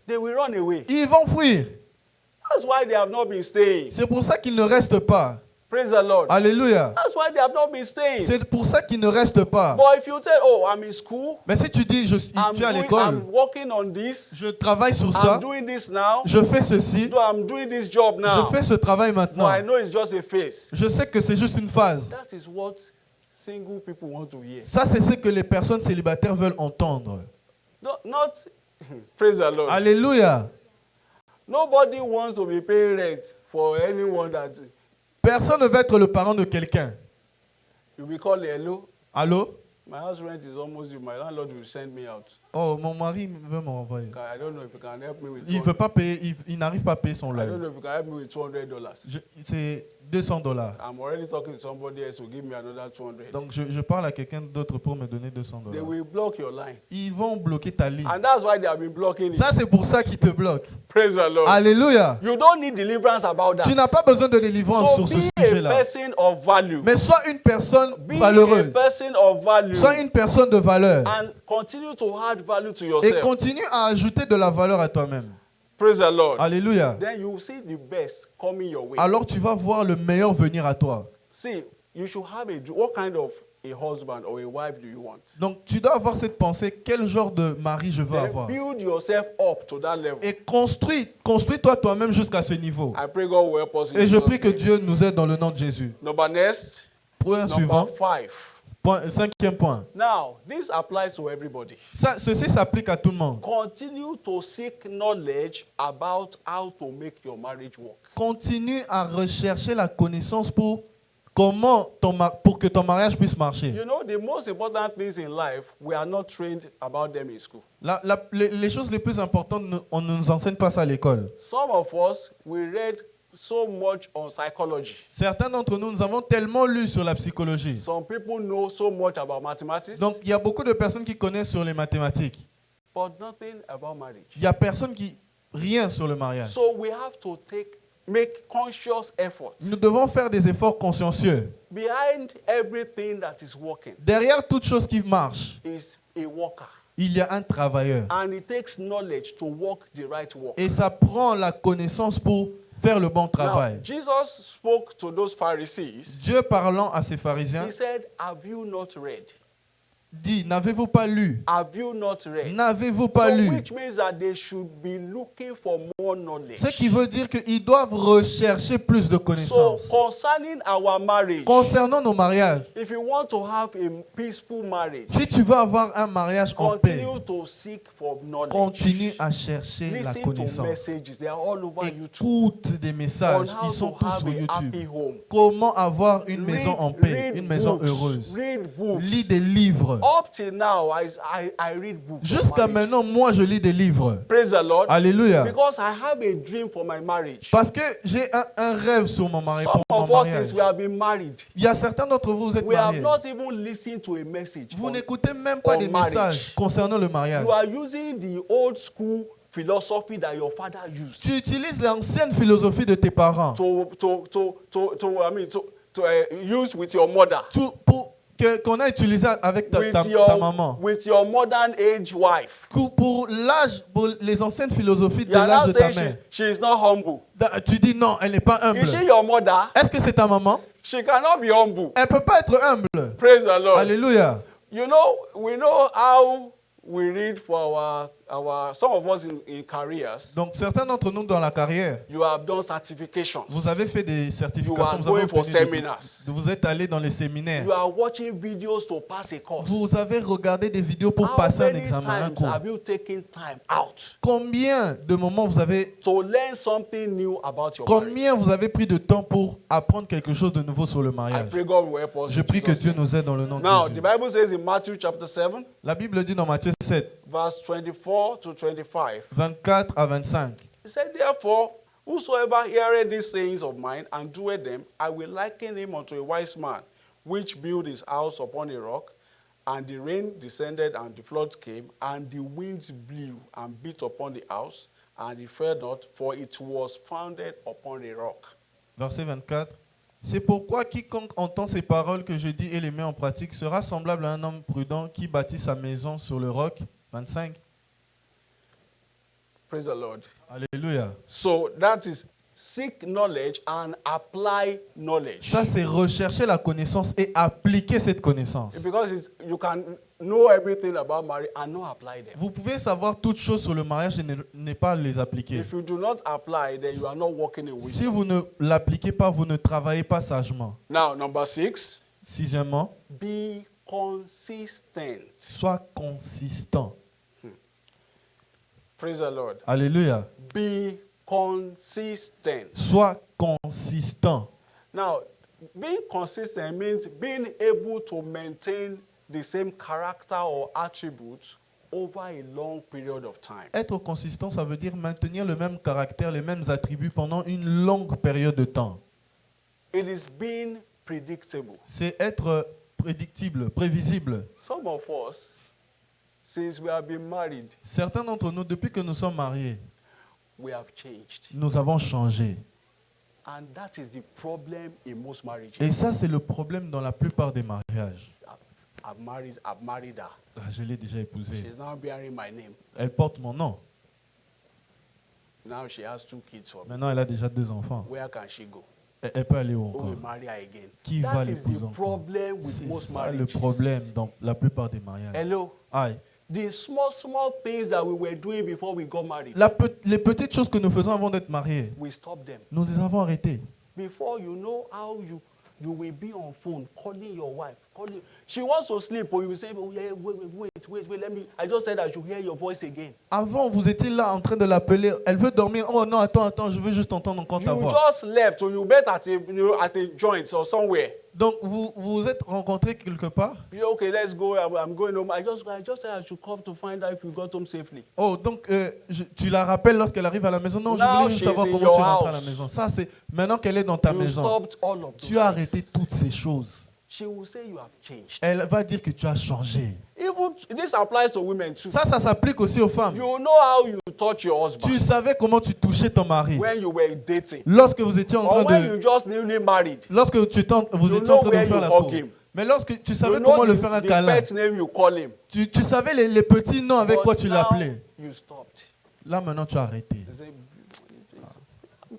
They will run away. Ils vont fuir. That's why they have not been staying. C'est pour ça qu'ils ne restent pas. Praise the Lord. Alléluia. That's why they have not been staying. C'est pour ça qu'ils ne restent pas. But if you tell, I'm in school, Mais si tu dis, tu es à l'école, I'm working on this, je travaille sur ça, I'm doing this now, je fais ceci, I'm doing this job now, je fais ce travail but I maintenant. know it's just a phase. Je sais que c'est juste une phase. That is what single people want to hear. Ça, c'est ce que les personnes célibataires veulent entendre. Not praise the Lord. Alléluia. Nobody wants to be paying rent for anyone that Personne ne veut être le parent de quelqu'un. you will call hello. Allô? My house rent is almost due. My landlord will send me out. Oh, mon mari veut me renvoyer. I don't know if you can help me with. Il veut pas payer, il n'arrive pas à payer son I don't loyer. know if you can help me with $200. C'est $200. I'm already talking to somebody else to give me another 200. Donc je parle à quelqu'un d'autre pour me donner $200. They will block your line. Ils vont bloquer ta ligne. And that's why they have been blocking it. Ça, c'est pour ça qu'ils te bloquent. Praise the Lord. Alléluia. You don't need deliverance about that. Tu n'as pas besoin de délivrance So sur ce be a sujet-là. person of value. Mais sois une personne Be a valeureuse. person of value. Sois une personne de valeur. And continue to add value to Et yourself. continue à ajouter de la valeur à toi-même. Praise the Lord. Alléluia. Then you will see the best coming your way. Alors tu vas voir le meilleur venir à toi. See, you should have what kind of a husband or a wife do you want? Donc tu dois avoir cette pensée, quel genre de mari je veux Then avoir. build yourself up to that level. Et construis-toi toi-même jusqu'à ce niveau. I pray God will help us in Et je Jesus' prie que name. Dieu nous aide dans le nom de Jésus. Next, Point suivant, 5. cinquième point. Now, this applies to everybody. Ceci s'applique à tout le monde. Continue to seek knowledge about how to make your marriage work. Continue à rechercher la connaissance pour que ton mariage puisse marcher. You know, the most important things in life, we are not trained about them in school. Les choses les plus importantes, on ne nous enseigne pas ça à l'école. Some of us, we read so much on psychology. Certains d'entre nous, nous avons tellement lu sur la psychologie. Some people know so much about mathematics, Donc, il y a beaucoup de personnes qui connaissent sur les mathématiques. but nothing about marriage. Il n'y a personne qui... Rien sur le mariage. So we have to make conscious efforts. Nous devons faire des efforts consciencieux. Behind everything that is working Derrière toute chose qui marche, is a worker. il y a un travailleur. And it takes knowledge to walk the right walk. Et ça prend la connaissance pour faire le bon Now, travail. Jesus spoke to those Pharisees. Dieu parlant à ces pharisiens He said, have you not read? dit, n'avez-vous pas lu? Have you not read? N'avez-vous pas So lu? which means that they should be looking for more knowledge. Ce qui veut dire qu'ils doivent rechercher plus de So connaissances. concerning our marriage, Concernant nos mariages, if you want to have a peaceful marriage, si tu veux avoir un mariage en paix, continue to seek for knowledge. continue à chercher la Listen to connaissance. messages. They are all over YouTube. Écoute des On messages, how ils sont to tous have sur a happy YouTube. home. Comment avoir une maison en paix, Read une maison books. heureuse. Read books. Lis des livres. Up till now, I read books. on Jusqu'à marriage. maintenant, moi, je lis des livres. Praise the Lord. Alléluia. Because I have a dream for my marriage. Parce que j'ai un rêve sur mon Some pour mon of us, mariage. since we have been married, Il y a certains d'entre vous, vous êtes we have mariés. not even listened to a message. Vous on- n'écoutez même pas on des marriage. messages concernant le mariage. You are using the old school philosophy that your father used Tu utilises l'ancienne philosophie de tes parents use with your mother, qu'on a utilisé avec ta maman. with your modern age wife. Pour l'âge, pour les anciennes philosophies de You are l'âge now de ta saying mère. she is not humble. Tu dis non, elle n'est pas humble. Is she your mother? Est-ce que c'est ta maman? She cannot be humble. Elle ne peut pas être humble. Praise the Lord. Alléluia. You know, we know how we read for some of us in careers. Donc certains d'entre nous dans la carrière, You have done certifications. vous avez fait des You certifications, are vous, avez going for obtenu seminars. vous êtes allé dans les séminaires. You are watching videos to pass a course. Vous avez regardé des vidéos pour How passer un many examen, un times cours. have you taken time out Combien de moments vous avez, to learn something new about your marriage? combien vous avez pris de temps pour apprendre quelque chose de nouveau sur le I mariage? pray God will help us. Je in prie que Jesus' Dieu name. nous aide dans le nom Now, de the Jésus. Bible says in Matthew chapter 7, La Bible dit dans Matthieu 7, verse 24 to 25. 24 à 25. He said, therefore, whosoever heareth these sayings of mine and doeth them, I will liken him unto a wise man, which built his house upon a rock, and the rain descended, and the floods came, and the winds blew and beat upon the house, and it fell not, for it was founded upon a rock. Verset 24. C'est pourquoi quiconque entend ces paroles que je dis et les met en pratique sera semblable à un homme prudent qui bâtit sa maison sur le roc. 25. Praise the Lord. Alléluia. So that is seek knowledge and apply knowledge. Ça, c'est rechercher la connaissance et appliquer cette connaissance. Because you can know everything about marriage and not apply them. Vous pouvez savoir toutes choses sur le mariage et ne pas les appliquer. If you do not apply, then you are not walking in Si wisdom. vous ne l'appliquez pas, vous ne travaillez pas sagement. Now, number 6, Sixièmement, be consistent. sois consistant. Praise the Lord. Alléluia. Be consistent. Sois consistant. Now, being consistent means being able to maintain the same character or attributes over a long period of time. Être consistant, ça veut dire maintenir le même caractère, les mêmes attributs pendant une longue période de temps. It is being predictable. C'est être prédictible, prévisible. Some of us, since we have been married, Certains d'entre nous, depuis que nous sommes mariés, we have changed. nous avons changé. And that is the problem in most marriages. Et ça, c'est le problème dans la plupart des mariages. I've married her. Ah, je l'ai déjà épousée. She's now bearing my name. Elle porte mon nom. Now she has 2 kids for me. Maintenant, elle a déjà 2 enfants. Where can she go? Elle peut aller où Who encore? will marry her again? Qui va That is l'épouser the encore? problem with C'est most ça le marriages. problème dans la plupart des mariages. Hello? Aïe. The small things that we were doing before we got married, Les petites choses que nous faisons avant d'être mariés, we stopped them. nous les avons arrêtées. Before you know how you will be on phone calling your wife. She wants to sleep, but you will say, oh, yeah, wait, let me. I just said I should hear your voice again. Avant, vous étiez là en train de l'appeler. Elle veut dormir. Oh non, attends, je veux juste entendre encore ta You voix. just left, so you bet at a joint or somewhere. Donc, vous vous êtes rencontrés quelque part? You know, okay, let's go. I'm going home. I just said I should come to find out if you got home safely. Oh, donc tu la rappelles lorsqu'elle arrive à la maison? Non, je Now voulais juste she's savoir in comment your tu es rentré à la house. maison. Ça, c'est maintenant qu'elle est dans ta You maison. stopped all of those Tu as things. arrêté toutes ces choses. She will say you have changed. Elle va dire que tu as changé. Even this applies to women too. Ça s'applique aussi aux femmes. You know how you touch your husband Tu savais comment tu touchais ton mari. when you were dating, Lorsque vous étiez en train or when you de... just newly married. Lorsque vous You étiez en train know de faire where la you hug cour. him. Mais lorsque tu savais You comment know le faire un the câlin. pet name you call him. Tu savais les petits noms avec But quoi tu now, l'appelais. You stopped. Là, maintenant, tu as arrêté. You say,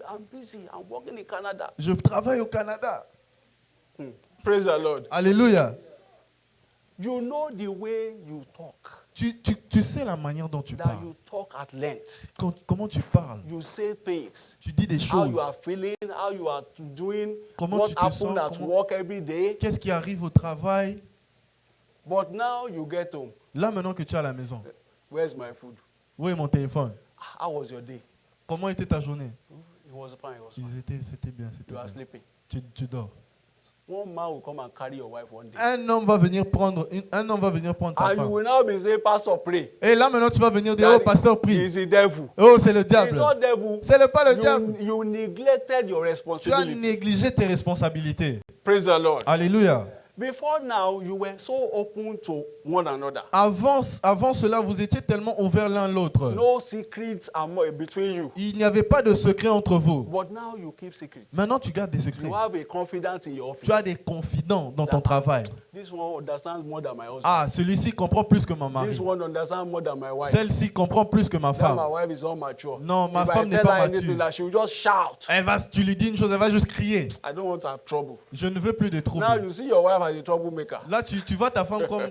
I'm busy. I'm working in Canada. Je travaille au Canada. Praise the Lord. Alléluia. You know the way you talk. Tu sais la manière dont tu That parles. you talk at length. Comment tu parles. You say things. Tu dis des How choses. you are feeling, how you are doing, Comment what tu te happened sens, at comment- work every day. Qu'est-ce qui arrive au travail. But now you get home. Là, maintenant que tu es à la maison. Where's my food? Où est mon téléphone? How was your day? Comment était ta journée? It was fine. It was fine. C'était bien. C'était You are bien. sleeping. Tu dors. One man will come and carry your wife one day. Un homme va venir prendre ta And you femme. will now be saying, Pastor, pray. Et là, maintenant, tu vas venir dire, That oh, pasteur, prie. Is the devil. Oh, c'est le It's diable. not devil. C'est pas le diable. You neglected your Tu as responsibility. négligé tes responsabilités. Praise the Lord. Alléluia. Before now, you were so open to one another. Avant cela, vous étiez tellement ouverts l'un l'autre. No secrets between you. Il n'y avait pas de secret entre vous. But now you keep secrets. Maintenant, tu gardes des secrets. You have a confidence in your office. Tu as des confidents dans ton travail. This one understands more than my husband. Ah, celui-ci comprend plus que ma This mari. one understands more than my wife. Celle-ci comprend plus que ma That my femme. wife is unmature. Non, ma If femme I n'est tell pas her anything, mature. like, she will just shout. Tu lui dis une chose, elle va juste crier. I don't want to have trouble. Je ne veux plus de Now troubles. you see your wife as a troublemaker. Là, tu vois ta femme comme...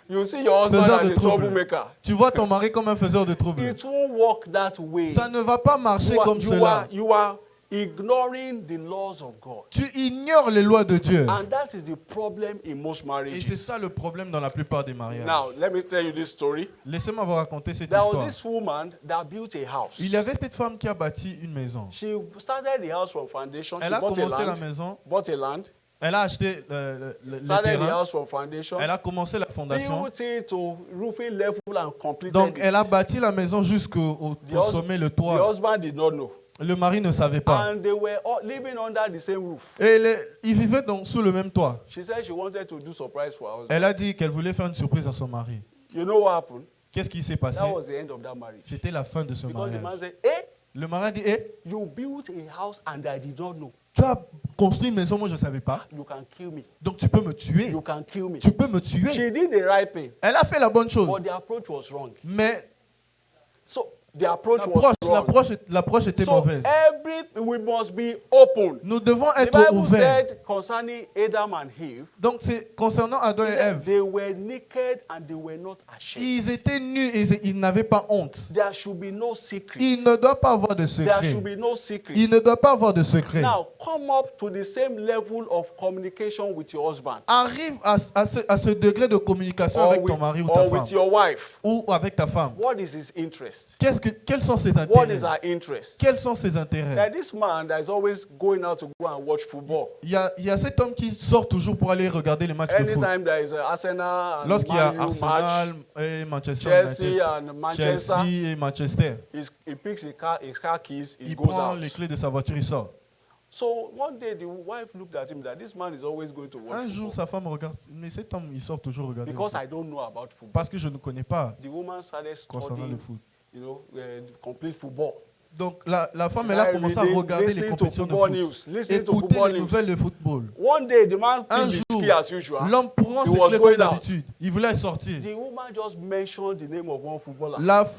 You see your husband Faiseur as de a trouble. troublemaker. Tu vois ton mari comme un faiseur de troubles. It won't work that way. Ça ne va pas marcher comme cela. You are ignoring the laws of God. Tu ignores les lois de Dieu. And that is the problem in most Et c'est marriages. ça le problème dans la plupart des mariages. Now, let me tell you this story. Laissez-moi vous raconter cette There was histoire. this woman that built a house. Il y avait cette femme qui a bâti une maison. She started the house from foundation. Elle She a commencé la bought maison. a land. Elle a acheté le Started the terrain. house from foundation. Elle a commencé la fondation. Built it to roofing level and completed Donc, it. elle a bâti la maison jusqu'au sommet, le The toit. husband did not know. Le mari ne savait pas. And they were all living under the same roof. Et ils vivaient donc sous le même toit. She said she wanted to do surprise for her husband. Elle a dit qu'elle voulait faire une surprise à son mari. You know what happened? Qu'est-ce qui s'est passé? That was the end of that marriage. C'était la fin de ce Because the man mariage. said, hey, Le mari a dit, hé, you built a house and I did not know. tu as construit une maison, moi je ne savais pas. You can kill me. Donc tu peux me tuer. You can kill me. Tu peux me tuer. She did the right thing, Elle a fait la bonne chose. but the approach was wrong. Mais So the approach was wrong. l'approche était So mauvaise. we must be open. Nous devons The être Bible ouverts. said concerning Adam and Eve, Donc c'est concernant Adam it et said Ève. they were naked and they were not ashamed. Ils étaient nus et ils n'avaient pas honte. There should be no secret. Il ne doit pas avoir de There secret. should be no secret. Il ne doit pas avoir de secret. Now, come up to the same level of communication with your husband Arrive à ce degré de communication avec ton mari ou ta or femme. with your wife. Ou avec ta femme. What is his interest? Quels sont ses What is intérêts? her interest? Quels sont ses intérêts? Like this man that is always going out to go and watch football. Il y a cet homme qui sort toujours pour aller regarder les matchs de foot. Anytime there is Lorsqu'il Arsenal and y a Man U match, Arsenal et Manchester Chelsea United, and Manchester, Chelsea et Manchester, he picks his car keys, he il goes prend out. les clés de sa voiture, il sort. So one day the wife looked at him that this man is always going to watch Un jour, football. sa femme regarde, mais cet homme, il sort toujours regarder le Because foot. I don't know about football. Parce que je ne connais pas The woman started concernant le studying, foot. complete football. Donc la femme, elle a commencé à regarder les Listening to compétitions de football foot. news, listening to Écouter football les news. nouvelles de football. One day the man Un picked his jour, key as usual. l'homme prend He ses was clés comme going out. d'habitude. Il voulait sortir. The woman just mentioned the name of one footballer.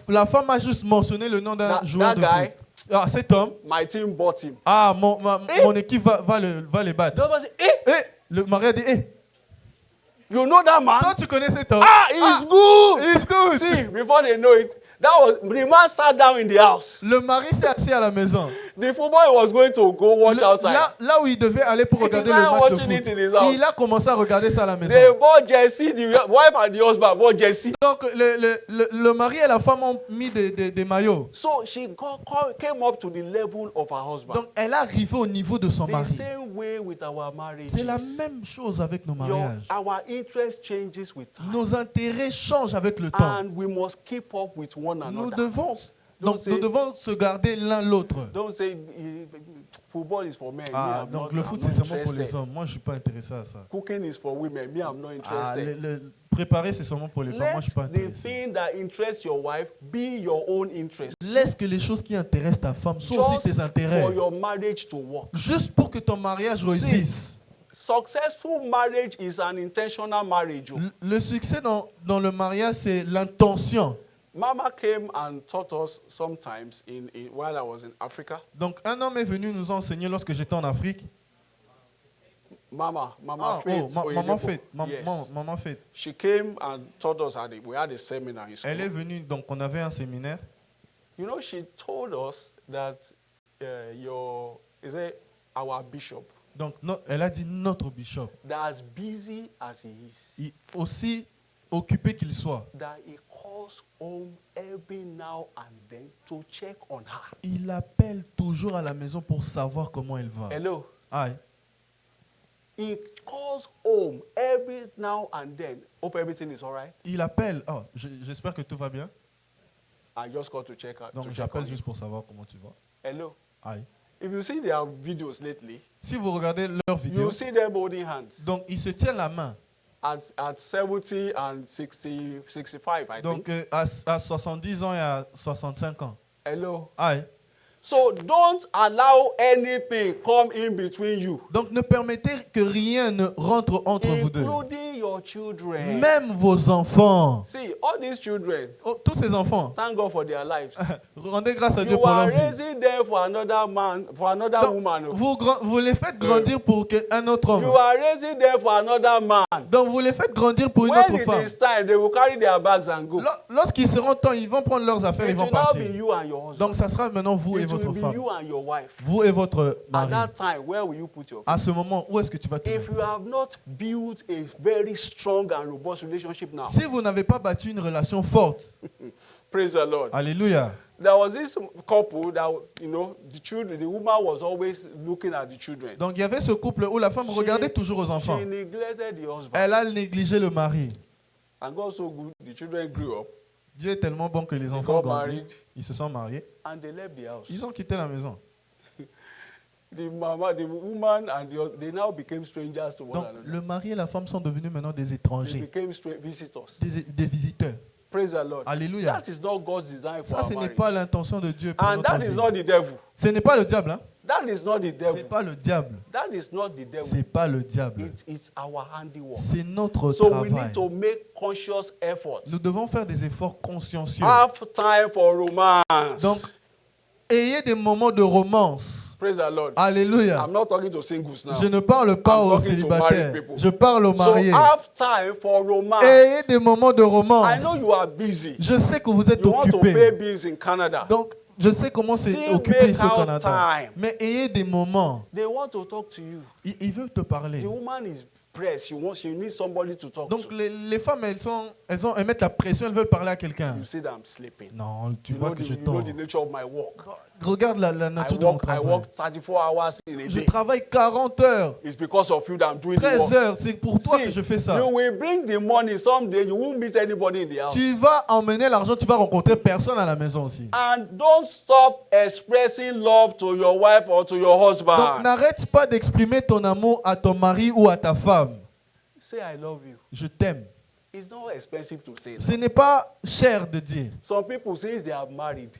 La femme a juste mentionné le nom d'un joueur de that foot. Ah, cet homme, My team bought him. ah, mon équipe va les battre. The woman said, hey, Et le mari a dit, hé, you know that man? toi tu connais cet homme? He's good. It's good. See, before they know it, the man sat down in the house. Le mari s'est assis à la maison. The football he was going to go watch outside. Là où il devait aller pour regarder le started match de watching it in his foot, house. il a commencé à regarder ça à la maison. They bought jersey, the wife and the husband bought jersey. Donc le mari et la femme ont mis des maillots. So she came up to the level of her husband. Donc elle est arrivée au niveau de son The mari. same way with our marriages. C'est la même chose avec nos mariages. Our interest changes with time. Nos intérêts changent avec le temps. And we must keep up with one Nous another. devons se garder l'un l'autre. Don't say football is for men. Ah, Me, donc I'm le not, foot I'm c'est not seulement pour les interested. hommes. Moi je suis pas intéressé à ça. Cooking is for women. Me, I'm not Ah, interested. préparer c'est seulement pour les femmes. Moi je suis pas Let the intéressé. thing that interests your wife be your own interest. Laisse que les choses qui intéressent ta femme soient aussi Just tes intérêts. for your marriage to work. Juste pour que ton mariage réussisse. Successful marriage is an intentional marriage. Le succès dans le mariage, c'est l'intention. Mama came and taught us sometimes while I was in Africa. Donc, un homme est venu nous enseigner lorsque j'étais en Afrique. Mama Maman Faith. Faith. Yes. Maman Faith. She came and taught us we had a seminar in school. Elle est venue, donc on avait un séminaire. You know, she told us that our bishop, Donc, elle a dit notre bishop, that as busy as he is, aussi occupé qu'il soit, that he calls home every now and then to check on her. il appelle toujours à la maison pour savoir comment elle va. Hello. Aïe. He calls home every now and then. Hope everything is all right. Il appelle. Oh, j'espère que tout va bien. I just called to check out. Donc, j'appelle juste pour savoir comment tu vas. Hello. Aïe. If you see their videos lately, Si vous regardez leurs vidéos, you see them holding hands donc ils se tiennent la main. at 70 and 65, I Donc think. à 70 ans et à 65 ans. Hello. Aïe. So don't allow anything come in between you, Donc ne permettez que rien ne rentre entre vous deux. including your children. Même vos enfants. See, all these children, Oh, tous ces enfants. thank God for their lives. Rendez grâce à Dieu You pour leur are vie. raising them for another man, for another Donc, woman. vous les faites grandir pour un autre homme. You are raising them for another man. Donc vous les faites grandir pour une When autre it femme. is time, they will carry their bags and go. Lorsqu'ils seront temps, ils vont prendre leurs affaires, It ils vont will now be partir. you and your husband. Donc ça sera maintenant vous et It votre will be femme. you and your wife. Vous et votre At mari. that time, where will you put your À ce moment, où est-ce que tu vas te If mettre? you have not built a very strong and robust relationship now, Si vous n'avez pas bâti une relation forte, praise the Lord. alléluia. There was this couple that, the woman was always looking at the children. Donc il y avait ce couple où la femme regardait toujours aux enfants. She neglected the husband. Elle a négligé le mari. And God so good, the children grew up Dieu est tellement bon que les They enfants ont got grandi. married. Ils se sont mariés. and they left the house. Ils ont quitté la maison. The woman, they now became strangers to one Donc another. le mari et la femme sont devenus maintenant des They étrangers, became visitors. des visiteurs. Praise the Lord. Alléluia. That is not God's design for Ça, our ce n'est marriage. pas l'intention de Dieu pour And notre that is vie. not the devil. Ce n'est pas le diable. Hein? That is not the Ce devil. n'est pas le diable. That is not the devil. Ce n'est pas le diable. It's our handiwork. C'est notre So we travail. need to make conscious effort. Nous devons faire des efforts consciencieux. Have time for romance. Donc, ayez des moments de romance. Praise the Lord. Alléluia. I'm not talking to singles now. Je ne parle pas I'm aux talking to célibataires. married people. Je parle aux So mariés. have time for romance. Ayez des moments de I romance. know you are busy. Je sais que vous êtes You want to pay occupés. bills in Canada. Donc, je sais comment c'est Still occupé make ici au out Canada. time. Mais ayez des moments. They want to talk to you. Ils veulent te parler. The woman is pressed. She needs somebody to talk Donc, to. les femmes, elles mettent la pression, elles veulent parler à quelqu'un. You see that I'm sleeping. Non, tu You vois know, que je you know dors. the nature of my work. Regarde la nature de mon I travail. work 34 hours in a Je day. travaille 40 heures, It's because of you that I'm doing the 13 work. heures. C'est pour toi See, que je fais ça. you will bring the money someday. You won't meet anybody in the house. Tu vas emmener l'argent, tu vas rencontrer personne à la maison aussi. And don't stop expressing love to your wife or to your Donc husband. n'arrête pas d'exprimer ton amour à ton mari ou à ta femme. Say I love you. Je t'aime. It's not expensive to say Ce that. n'est pas cher de dire. Some people, since they are married,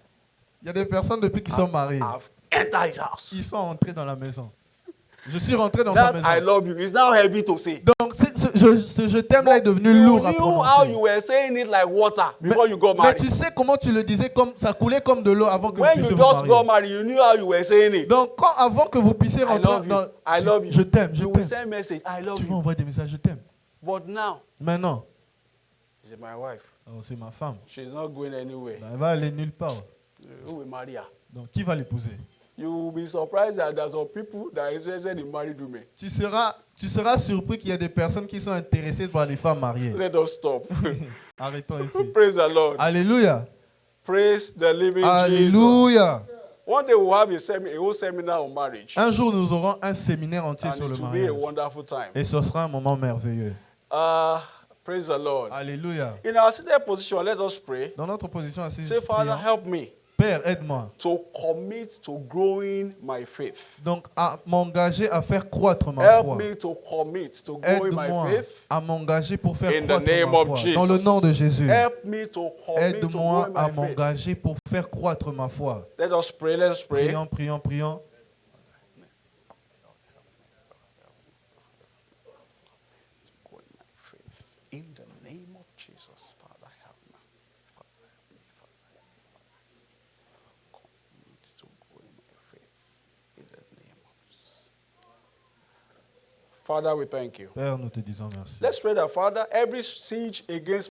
Il y a des personnes depuis qu'ils sont mariés. have entered his house. Ils sont entrés dans la maison. Je suis rentré dans sa That I maison. love you is now heavy to say. Donc ce je t'aime là est devenu You lourd à knew how prononcer. you were saying it like water before you got Mais married. tu sais comment tu le disais, comme ça coulait comme de l'eau avant que vous When you puissiez just vous got marier. married, you knew how you were saying it. Donc avant que vous puissiez I rentrer love you. dans... I love you. Je t'aime, je You will t'aime. send message. I love Tu vas you. envoyer des messages, je t'aime. But now, Maintenant, it's my wife. oh, c'est ma femme. She's not going anywhere. Elle va aller nulle part. Who will marry her? Donc qui va l'épouser? You will be surprised that there's some people that are interested in married women. Tu seras surpris qu'il y a des personnes qui sont intéressées par les femmes mariées. Let us stop. Arrêtons ici. Praise the Lord. Alléluia. Praise the living Jesus. Alléluia. One day we'll have a whole seminar on marriage. Un jour, nous aurons un séminaire entier And sur le it will be a mariage. wonderful time. Et ce sera un moment merveilleux. Praise the Lord. Alléluia. In our seated position, let us pray. Dans notre position assise, Say, Father, prions. help me Père, aide-moi. to commit to growing my faith. Donc, à m'engager à faire croître ma Help foi. me to commit to growing my Aide-moi faith. à m'engager pour faire In the croître name ma of foi. Jesus. Dans le nom de Jésus. Help me to commit to Aide-moi growing à my faith. m'engager pour faire croître ma foi. Let us pray. Let us pray. Prions, prions, prions. Growing my faith. In the name of Jesus, Father, help me. Father, help me. Father, help me. Commit to growing my faith. In the name of Jesus. Father, we thank you. Père, nous te disons merci. Let's pray that, Father, every siege against